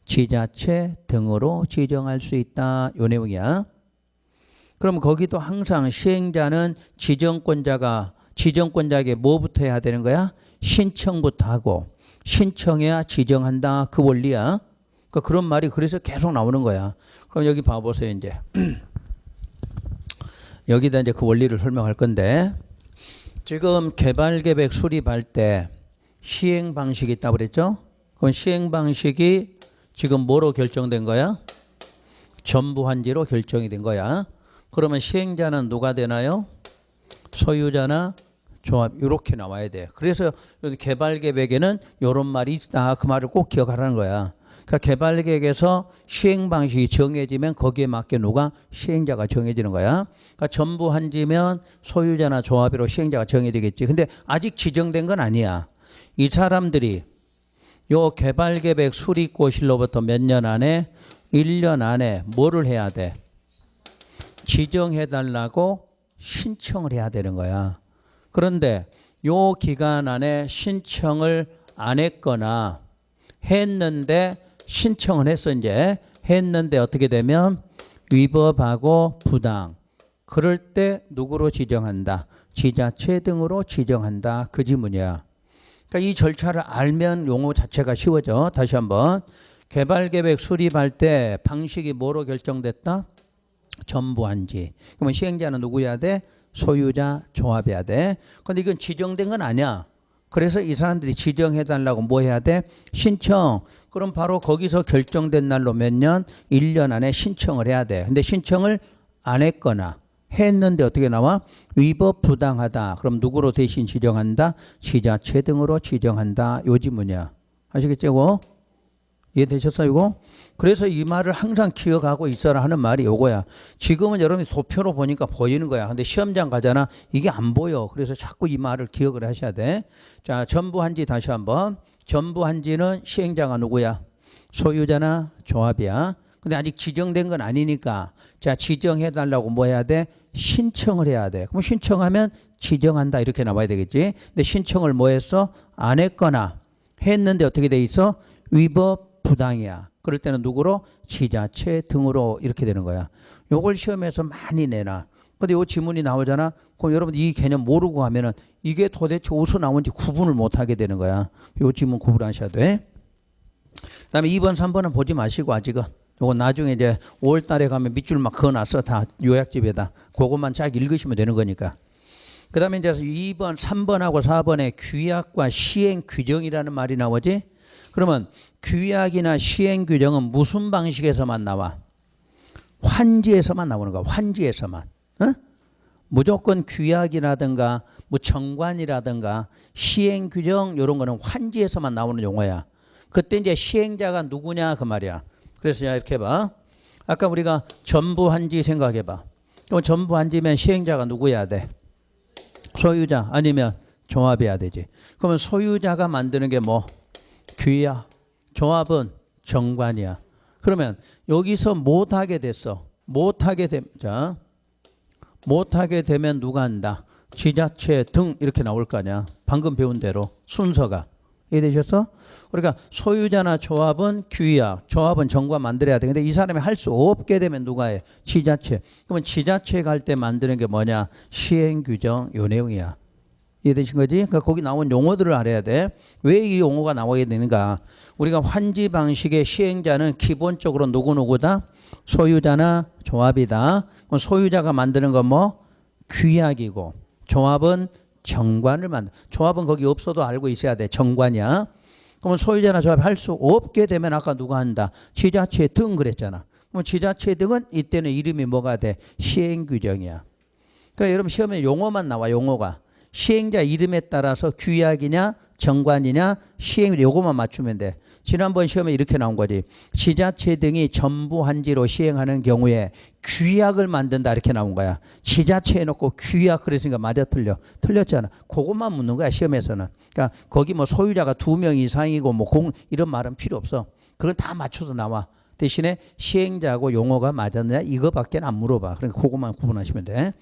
Speaker 1: 지자체 등으로 지정할 수 있다. 요 내용이야. 그럼 거기도 항상 시행자는 지정권자에게 뭐부터 해야 되는 거야? 신청부터 하고 신청해야 지정한다. 그 원리야. 그러니까 그런 말이 그래서 계속 나오는 거야. 그럼 여기 봐보세요. 이제 여기다 이제 그 원리를 설명할 건데 지금 개발계획 수립할 때 시행 방식이 있다고 그랬죠? 그럼 시행 방식이 지금 뭐로 결정된 거야? 전부환지로 결정이 된 거야. 그러면 시행자는 누가 되나요? 소유자나 조합 이렇게 나와야 돼. 그래서 개발계획에는 이런 말이 있다. 그 말을 꼭 기억하라는 거야. 그러니까 개발계획에서 시행 방식이 정해지면 거기에 맞게 누가 시행자가 정해지는 거야. 그러니까 전부환지면 소유자나 조합으로 시행자가 정해지겠지. 근데 아직 지정된 건 아니야. 이 사람들이 요 개발계획 수립고시로부터 몇 년 안에 1년 안에 뭐를 해야 돼? 지정해달라고 신청을 해야 되는 거야. 그런데 요 기간 안에 신청을 안 했거나 했는데 신청을 했어 이제 했는데 어떻게 되면 위법하고 부당 그럴 때 누구로 지정한다? 지자체 등으로 지정한다. 그 지문이야. 그러니까 이 절차를 알면 용어 자체가 쉬워져. 다시 한번 개발계획 수립할 때 방식이 뭐로 결정됐다? 전부환지. 그러면 시행자는 누구여야 돼? 소유자, 조합해야 돼. 근데 이건 지정된 건 아니야. 그래서 이 사람들이 지정해달라고 뭐 해야 돼? 신청. 그럼 바로 거기서 결정된 날로 몇 년? 1년 안에 신청을 해야 돼. 근데 신청을 안 했거나 했는데 어떻게 나와? 위법 부당하다. 그럼 누구로 대신 지정한다? 지자체 등으로 지정한다. 요 지문이야. 아시겠죠? 이거? 이해되셨어요? 이거? 그래서 이 말을 항상 기억하고 있어라 하는 말이 요거야. 지금은 여러분이 도표로 보니까 보이는 거야. 근데 시험장 가잖아. 이게 안 보여. 그래서 자꾸 이 말을 기억을 하셔야 돼. 자, 전부환지 다시 한번. 전부환지는 시행자가 누구야? 소유자나 조합이야. 근데 아직 지정된 건 아니니까 자, 지정해달라고 뭐 해야 돼? 신청을 해야 돼. 그럼 신청하면 지정한다 이렇게 나와야 되겠지. 근데 신청을 뭐 했어? 안 했거나 했는데 어떻게 돼 있어? 위법 부당이야. 그럴 때는 누구로? 지자체 등으로 이렇게 되는 거야. 요걸 시험에서 많이 내놔. 근데 요 지문이 나오잖아. 그럼 여러분들 이 개념 모르고 하면은 이게 도대체 어디서 나온지 구분을 못 하게 되는 거야. 요 지문 구분하셔야 돼. 그다음에 2번, 3번은 보지 마시고 아직은. 요거 나중에 이제 5월 달에 가면 밑줄 막 그어놨어. 다 요약집에다. 그것만 잘 읽으시면 되는 거니까. 그 다음에 이제 2번, 3번하고 4번에 규약과 시행 규정이라는 말이 나오지. 그러면 규약이나 시행 규정은 무슨 방식에서만 나와? 환지에서만 나오는 거야. 환지에서만. 어? 무조건 규약이라든가 뭐 정관이라든가 시행 규정 이런 거는 환지에서만 나오는 용어야. 그때 이제 시행자가 누구냐 그 말이야. 그래서 이렇게 봐. 아까 우리가 전부환지 생각해봐. 그럼 전부환지면 시행자가 누구여야 돼? 소유자 아니면 조합해야 되지. 그러면 소유자가 만드는 게 뭐? 규약. 조합은 정관이야. 그러면 여기서 못하게 됐어. 못하게 되면 누가 한다? 지자체 등 이렇게 나올 거 아니야. 방금 배운 대로 순서가. 이해되셨어? 그러니까 소유자나 조합은 규약, 조합은 정관 만들어야 돼. 근데 이 사람이 할 수 없게 되면 누가 해? 지자체. 그러면 지자체 갈 때 만드는 게 뭐냐? 시행규정 요 내용이야. 이해되신 거지? 그러니까 거기 나온 용어들을 알아야 돼. 왜 이 용어가 나오게 되는가? 우리가 환지 방식의 시행자는 기본적으로 누구누구다? 소유자나 조합이다. 그럼 소유자가 만드는 건 뭐? 규약이고 조합은 정관을 만들. 조합은 거기 없어도 알고 있어야 돼. 정관이야. 그러면 소유자나 조합이 할 수 없게 되면 아까 누가 한다? 지자체 등 그랬잖아. 그럼 지자체 등은 이때는 이름이 뭐가 돼? 시행규정이야. 그러니까 여러분 시험에 용어만 나와. 용어가. 시행자 이름에 따라서 규약이냐 정관이냐 시행 요거만 맞추면 돼. 지난번 시험에 이렇게 나온 거지. 지자체 등이 전부환지로 시행하는 경우에 규약을 만든다 이렇게 나온 거야. 지자체 해놓고 규약 그랬으니까 맞아 틀려. 틀렸잖아. 그것만 묻는 거야 시험에서는. 그러니까 거기 뭐 소유자가 2명 이상이고 뭐 이런 말은 필요 없어. 그건 다 맞춰서 나와. 대신에 시행자하고 용어가 맞았느냐 이거밖에 안 물어봐. 그러니까 그것만 구분하시면 돼.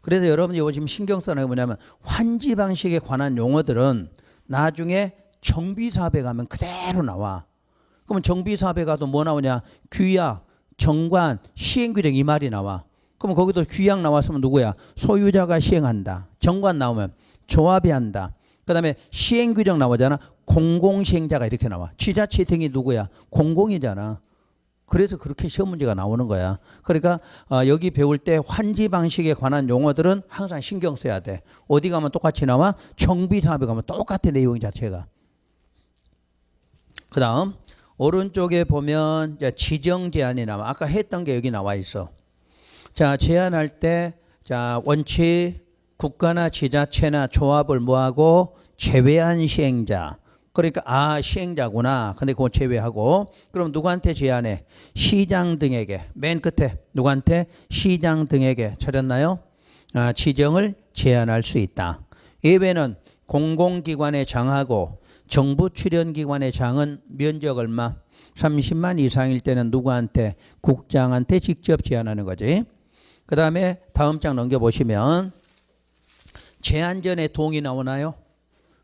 Speaker 1: 그래서 여러분이 요즘 신경 쓰는 게 뭐냐면 환지 방식에 관한 용어들은 나중에 정비사업에 가면 그대로 나와. 그러면 정비사업에 가도 뭐 나오냐? 규약, 정관, 시행규정 이 말이 나와. 그러면 거기도 규약 나왔으면 누구야? 소유자가 시행한다. 정관 나오면 조합이 한다. 그 다음에 시행규정 나오잖아. 공공시행자가 이렇게 나와. 지자체 등이 누구야? 공공이잖아. 그래서 그렇게 시험 문제가 나오는 거야. 그러니까 여기 배울 때 환지 방식에 관한 용어들은 항상 신경 써야 돼. 어디 가면 똑같이 나와? 정비사업에 가면 똑같아, 내용 자체가. 그 다음 오른쪽에 보면 지정 제한이 나와. 아까 했던 게 여기 나와 있어. 자, 제한할 때 자, 원칙 국가나 지자체나 조합을 뭐하고 제외한 시행자. 그러니까 시행자구나. 근데 그거 제외하고 그럼 누구한테 제한해? 시장 등에게. 맨 끝에 누구한테? 시장 등에게 찾았나요? 지정을 제한할 수 있다. 예외는 공공기관의 장하고 정부 출연기관의 장은 면적 얼마? 30만 이상일 때는 누구한테? 국장한테 직접 제한하는 거지. 그 다음에 다음 장 넘겨보시면 제한 전에 동의 나오나요?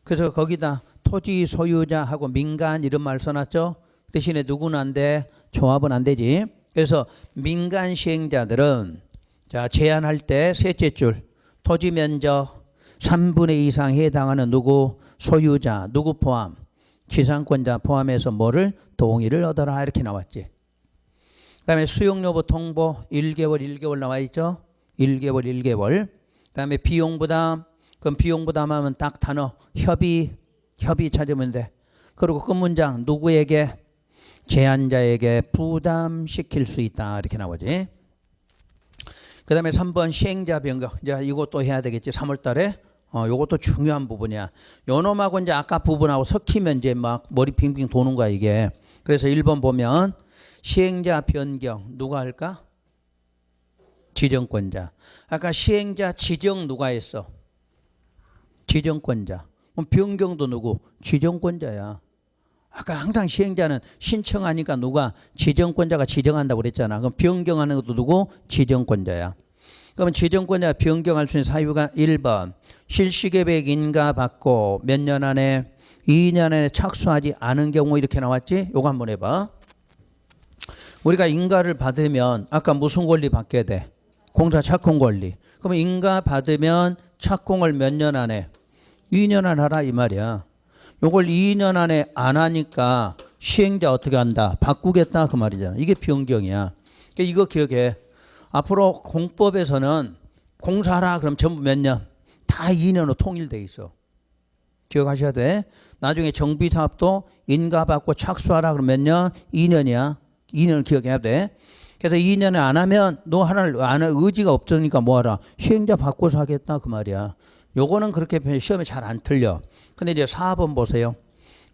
Speaker 1: 그래서 거기다 토지 소유자하고 민간 이런 말 써놨죠. 대신에 누구는 안 돼? 조합은 안 되지. 그래서 민간 시행자들은 자, 제한할 때 셋째 줄 토지 면적 3분의 2 이상 해당하는 누구? 소유자, 누구 포함? 지상권자 포함해서 뭐를? 동의를 얻어라 이렇게 나왔지. 그 다음에 수용여부 통보 1개월 나와 있죠. 1개월. 그 다음에 비용부담. 그럼 비용부담하면 딱 단어 협의 찾으면 돼. 그리고 그 문장 누구에게? 제한자에게 부담시킬 수 있다 이렇게 나오지. 그 다음에 3번 시행자 변경. 이제 이것도 해야 되겠지. 3월 달에. 요것도 중요한 부분이야. 요놈하고 이제 아까 부분하고 섞이면 이제 막 머리 빙빙 도는 거야 이게. 그래서 1번 보면 시행자 변경 누가 할까? 지정권자. 아까 시행자 지정 누가 했어? 지정권자. 그럼 변경도 누구? 지정권자야. 아까 항상 시행자는 신청하니까 누가? 지정권자가 지정한다고 그랬잖아. 그럼 변경하는 것도 누구? 지정권자야. 그러면 지정권자 변경할 수 있는 사유가 1번 실시계획 인가 받고 몇 년 안에 2년 안에 착수하지 않은 경우 이렇게 나왔지? 요거 한번 해봐. 우리가 인가를 받으면 아까 무슨 권리 받게 돼? 공사 착공 권리. 그러면 인가 받으면 착공을 몇 년 안에? 2년 안에 하라 이 말이야. 요걸 2년 안에 안 하니까 시행자 어떻게 한다? 바꾸겠다 그 말이잖아. 이게 변경이야. 그러니까 이거 기억해. 앞으로 공법에서는 공사하라 그럼 전부 몇 년? 다 2년으로 통일돼 있어. 기억하셔야 돼. 나중에 정비사업도 인가받고 착수하라 그러면 몇 년? 2년이야. 2년을 기억해야 돼. 그래서 2년에 안 하면 너 하나를 안 할 의지가 없으니까 뭐하라? 시행자 바꿔서 하겠다 그 말이야. 요거는 그렇게 시험에 잘 안 틀려. 근데 이제 4번 보세요.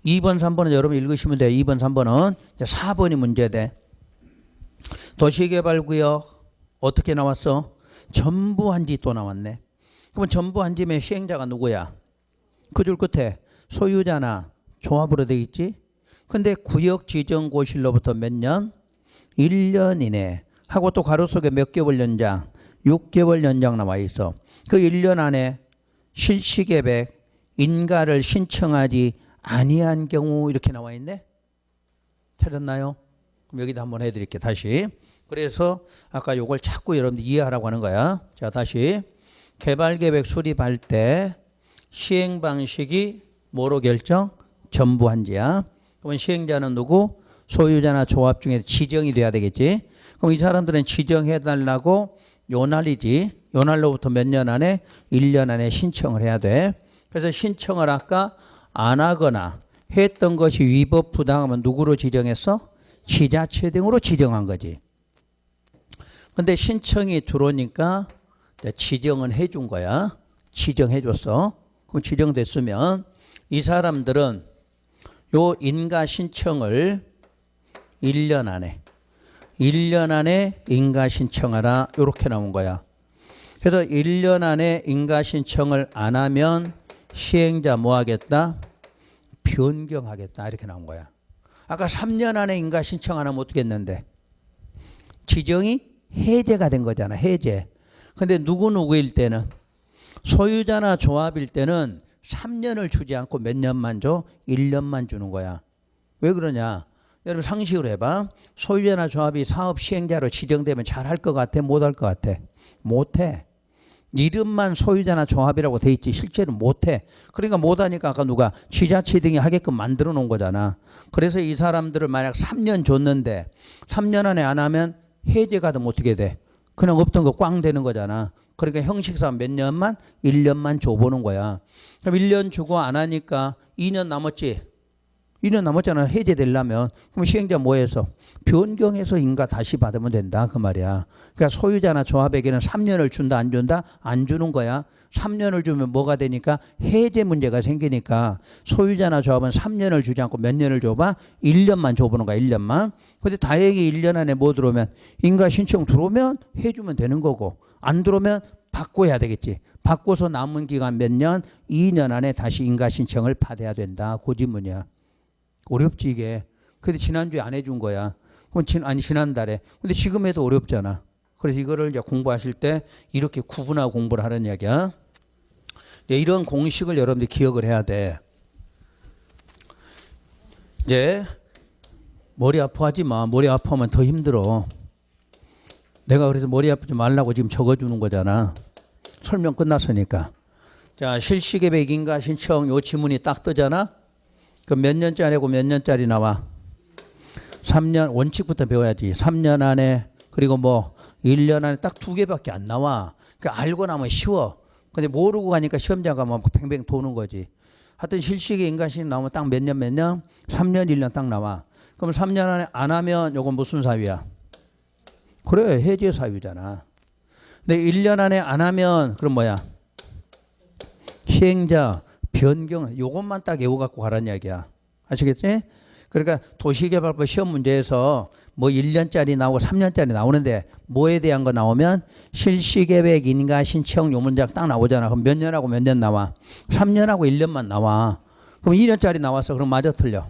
Speaker 1: 2번, 3번은 여러분 읽으시면 돼요. 2번, 3번은. 이제 4번이 문제돼. 도시개발구역 어떻게 나왔어? 전부한지 또 나왔네. 그러면 전부한지면 시행자가 누구야? 그 줄 끝에 소유자나 조합으로 돼 있지. 근데 구역지정고실로부터 몇 년? 1년 이내 하고 또 가로 속에 몇 개월 연장? 6개월 연장 나와 있어. 그 1년 안에 실시계획 인가를 신청하지 아니한 경우 이렇게 나와 있네. 찾았나요? 그럼 여기다 한번 해드릴게요. 다시. 그래서 아까 요걸 자꾸 여러분들 이해하라고 하는 거야. 자, 다시. 개발계획 수립할 때 시행 방식이 뭐로 결정? 전부한지야. 그러면 시행자는 누구? 소유자나 조합 중에 지정이 돼야 되겠지. 그럼 이 사람들은 지정해달라고 요 날이지. 요 날로부터 몇 년 안에? 1년 안에 신청을 해야 돼. 그래서 신청을 아까 안 하거나 했던 것이 위법 부당하면 누구로 지정했어? 지자체 등으로 지정한 거지. 근데 신청이 들어오니까 지정은 해준 거야. 지정해줬어. 그럼 지정됐으면 이 사람들은 요 인가 신청을 1년 안에 인가 신청하라 이렇게 나온 거야. 그래서 1년 안에 인가 신청을 안 하면 시행자 뭐 하겠다? 변경하겠다 이렇게 나온 거야. 아까 3년 안에 인가 신청 안 하면 어떻게 했는데? 지정이 해제가 된 거잖아. 해제. 근데 누구일 때는 소유자나 조합일 때는 3년을 주지 않고 몇 년만 줘? 1년만 주는 거야. 왜 그러냐? 여러분 상식으로 해봐. 소유자나 조합이 사업 시행자로 지정되면 잘 할 것 같아? 못 할 것 같아? 못해. 이름만 소유자나 조합이라고 돼 있지 실제로 못해. 그러니까 못하니까 아까 누가 지자체 등이 하게끔 만들어 놓은 거잖아. 그래서 이 사람들을 만약 3년 줬는데 3년 안에 안 하면 해제가 되면 어떻게 돼? 그냥 없던 거 꽝 되는 거잖아. 그러니까 형식상 몇 년만? 1년만 줘보는 거야. 그럼 1년 주고 안 하니까 2년 남았지? 2년 남았잖아. 해제되려면. 그럼 시행자 뭐 해서? 변경해서 인가 다시 받으면 된다. 그 말이야. 그러니까 소유자나 조합에게는 3년을 준다 안 준다? 안 주는 거야. 3년을 주면 뭐가 되니까 해제 문제가 생기니까 소유자나 조합은 3년을 주지 않고 몇 년을 줘봐? 1년만 줘보는 거야. 1년만. 근데 다행히 1년 안에 뭐 들어오면 인가 신청 들어오면 해주면 되는 거고 안 들어오면 바꿔야 되겠지. 바꿔서 남은 기간 몇 년? 2년 안에 다시 인가 신청을 받아야 된다. 그 지문이야. 어렵지 이게. 근데 지난주에 안 해준 거야. 그럼 지난달에. 근데 지금 해도 어렵잖아. 그래서 이거를 이제 공부하실 때 이렇게 구분하고 공부를 하는 이야기야. 이런 공식을 여러분들이 기억을 해야 돼. 이제 머리 아파하지 마. 머리 아파하면 더 힘들어. 내가 그래서 머리 아프지 말라고 지금 적어주는 거잖아. 설명 끝났으니까. 자, 실시계획 인가 신청 요 지문이 딱 뜨잖아. 그럼 몇 년짜리고 몇 년짜리 나와? 3년 원칙부터 배워야지. 3년 안에 그리고 뭐 1년 안에 딱 2개밖에 안 나와. 그러니까 알고 나면 쉬워. 근데 모르고 가니까 시험장 가면 뱅뱅 도는 거지. 하여튼 실시계 인가신청 나오면 딱 몇 년 몇 년? 3년 1년 딱 나와. 그럼 3년 안에 안 하면 요건 무슨 사유야? 그래 해제 사유잖아. 근데 1년 안에 안 하면 그럼 뭐야? 시행자 변경 요것만 딱 외워갖고 가라는 이야기야. 아시겠지? 그러니까 도시개발법 시험 문제에서 뭐 1년짜리 나오고 3년짜리 나오는데 뭐에 대한 거 나오면 실시계획 인가 신청 요 문장 딱 나오잖아. 그럼 몇 년하고 몇 년 나와? 3년하고 1년만 나와. 그럼 2년짜리 나왔어. 그럼 맞아 틀려?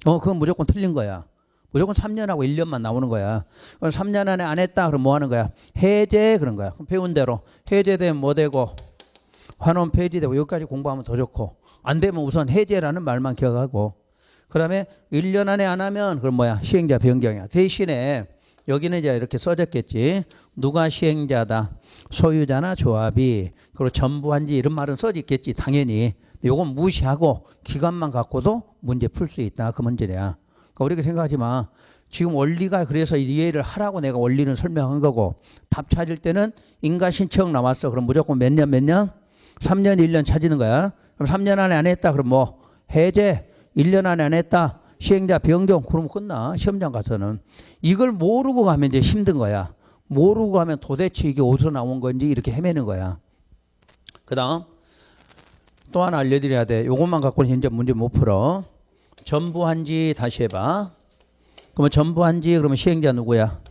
Speaker 1: 그건 무조건 틀린 거야. 무조건 3년하고 1년만 나오는 거야. 그럼 3년 안에 안 했다. 그럼 뭐 하는 거야? 해제 그런 거야. 그럼 배운 대로 해제되면 뭐 되고 환원 폐지되고 여기까지 공부하면 더 좋고 안 되면 우선 해제라는 말만 기억하고 그 다음에 1년 안에 안 하면 그럼 뭐야? 시행자 변경이야. 대신에 여기는 이제 이렇게 써졌겠지. 누가 시행자다? 소유자나 조합이 그리고 전부한지 이런 말은 써졌겠지. 당연히. 요건 무시하고 기간만 갖고도 문제 풀 수 있다. 그 문제야. 그러니까 우리가 생각하지 마. 지금 원리가 그래서 이해를 하라고 내가 원리는 설명한 거고 답 찾을 때는 인가 신청 나왔어. 그럼 무조건 몇 년 몇 년? 3년 1년 찾는 거야. 그럼 3년 안에 안 했다. 그럼 뭐 해제 1년 안에 안 했다. 시행자 변경. 그러면 끝나. 시험장 가서는. 이걸 모르고 가면 이제 힘든 거야. 모르고 가면 도대체 이게 어디서 나온 건지 이렇게 헤매는 거야. 그 다음 또 하나 알려드려야 돼. 요것만 갖고는 현재 문제 못 풀어. 전부한지 다시 해봐. 그러면 전부한지 그러면 시행자 누구야?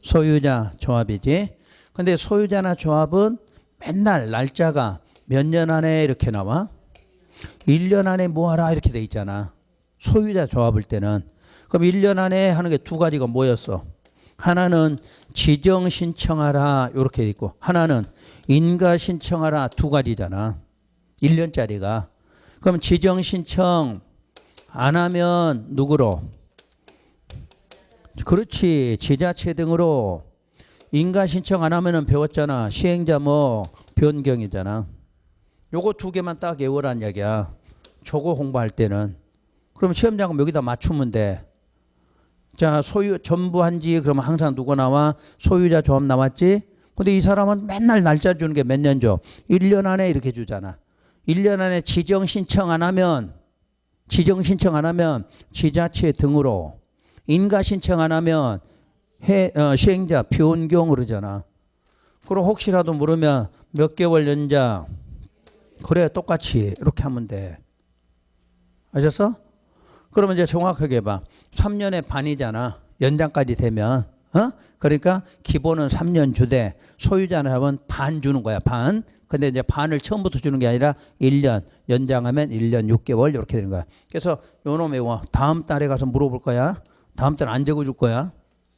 Speaker 1: 소유자 조합이지. 근데 소유자나 조합은 맨날 날짜가 몇 년 안에 이렇게 나와? 1년 안에 뭐 하라 이렇게 돼 있잖아. 소유자 조합일 때는. 그럼 1년 안에 하는 게 두 가지가 뭐였어? 하나는 지정 신청하라 이렇게 돼 있고 하나는 인가 신청하라 두 가지잖아. 1년짜리가. 그럼 지정 신청 안 하면 누구로? 그렇지. 지자체 등으로. 인가 신청 안 하면은 배웠잖아. 시행자 뭐 변경이잖아. 요거 두 개만 딱 외우라는 이야기야. 저거 공부할 때는. 그럼 시험장은 여기다 맞추면 돼. 자, 전부한지 그러면 항상 누가 나와? 소유자 조합 나왔지? 근데 이 사람은 맨날 날짜 주는 게 몇 년 줘? 1년 안에 이렇게 주잖아. 1년 안에 지정 신청 안 하면 지자체 등으로 인가 신청 안 하면 시행자 변경 그러잖아. 그럼 혹시라도 모르면 몇 개월 연장 그래 똑같이 이렇게 하면 돼. 아셨어? 그러면 이제 정확하게 해봐. 3년의 반이잖아. 연장까지 되면. 그러니까 기본은 3년 주되 소유자는 하면 반 주는 거야. 반. 근데 이제 반을 처음부터 주는 게 아니라 1년 연장하면 1년 6개월 이렇게 되는 거야. 그래서 요놈 외워. 다음 달에 가서 물어볼 거야. 다음 달에 안 적어줄 거야.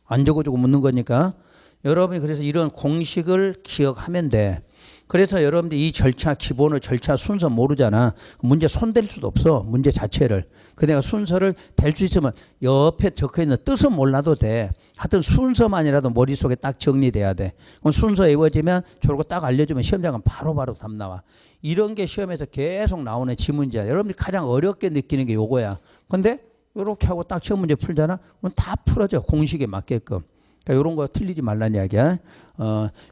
Speaker 1: 안 적어주고 묻는 거니까. 여러분이 그래서 이런 공식을 기억하면 돼. 그래서 여러분들이 이 절차 기본을 절차 순서 모르잖아. 문제 손댈 수도 없어. 문제 자체를. 그 내가 순서를 댈 수 있으면 옆에 적혀있는 뜻은 몰라도 돼. 하여튼 순서만이라도 머릿속에 딱 정리돼야 돼. 그럼 순서 외워지면 저러고 딱 알려주면 시험장은 바로바로 답 나와. 이런 게 시험에서 계속 나오는 지문제야. 여러분들이 가장 어렵게 느끼는 게 요거야. 근데 요렇게 하고 딱 시험 문제 풀잖아. 그럼 다 풀어져. 공식에 맞게끔. 그러니까 요런 거 틀리지 말란 이야기야.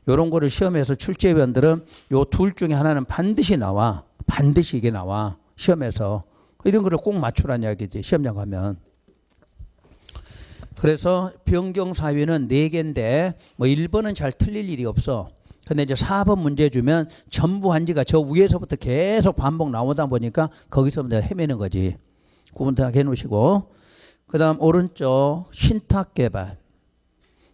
Speaker 1: 요런 거를 시험에서 출제위원들은 요 둘 중에 하나는 반드시 나와. 반드시 이게 나와. 시험에서. 이런 거를 꼭 맞추란 이야기지. 시험장 가면. 그래서 변경사위는 4개인데 뭐 1번은 잘 틀릴 일이 없어. 근데 이제 4번 문제 주면 전부 한지가 저 위에서부터 계속 반복 나오다 보니까 거기서 이제 헤매는 거지. 구분딱 해놓으시고. 그 다음 오른쪽 신탁개발.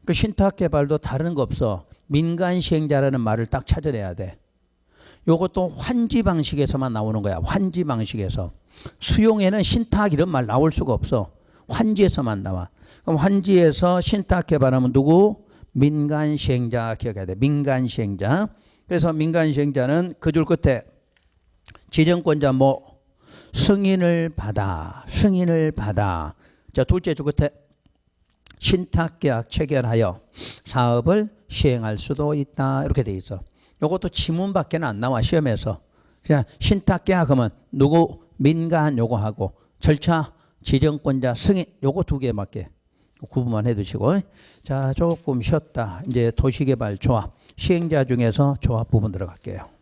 Speaker 1: 그 신탁개발도 다른 거 없어. 민간시행자라는 말을 딱 찾아내야 돼. 요것도 환지 방식에서만 나오는 거야. 환지 방식에서. 수용에는 신탁 이런 말 나올 수가 없어. 환지에서만 나와. 그럼 환지에서 신탁 개발하면 누구? 민간시행자 기억해야 돼. 민간시행자. 그래서 민간시행자는 그 줄 끝에 지정권자 뭐 승인을 받아. 승인을 받아. 자, 둘째 줄 끝에 신탁계약 체결하여 사업을 시행할 수도 있다. 이렇게 돼 있어. 요것도 지문밖에 안 나와 시험에서. 그냥 신탁계약 하면 누구? 민간 요거 하고 절차 지정권자 승인 요거 2개밖에 구분만 해두시고. 자, 조금 쉬었다. 이제 도시개발 조합 시행자 중에서 조합 부분 들어갈게요.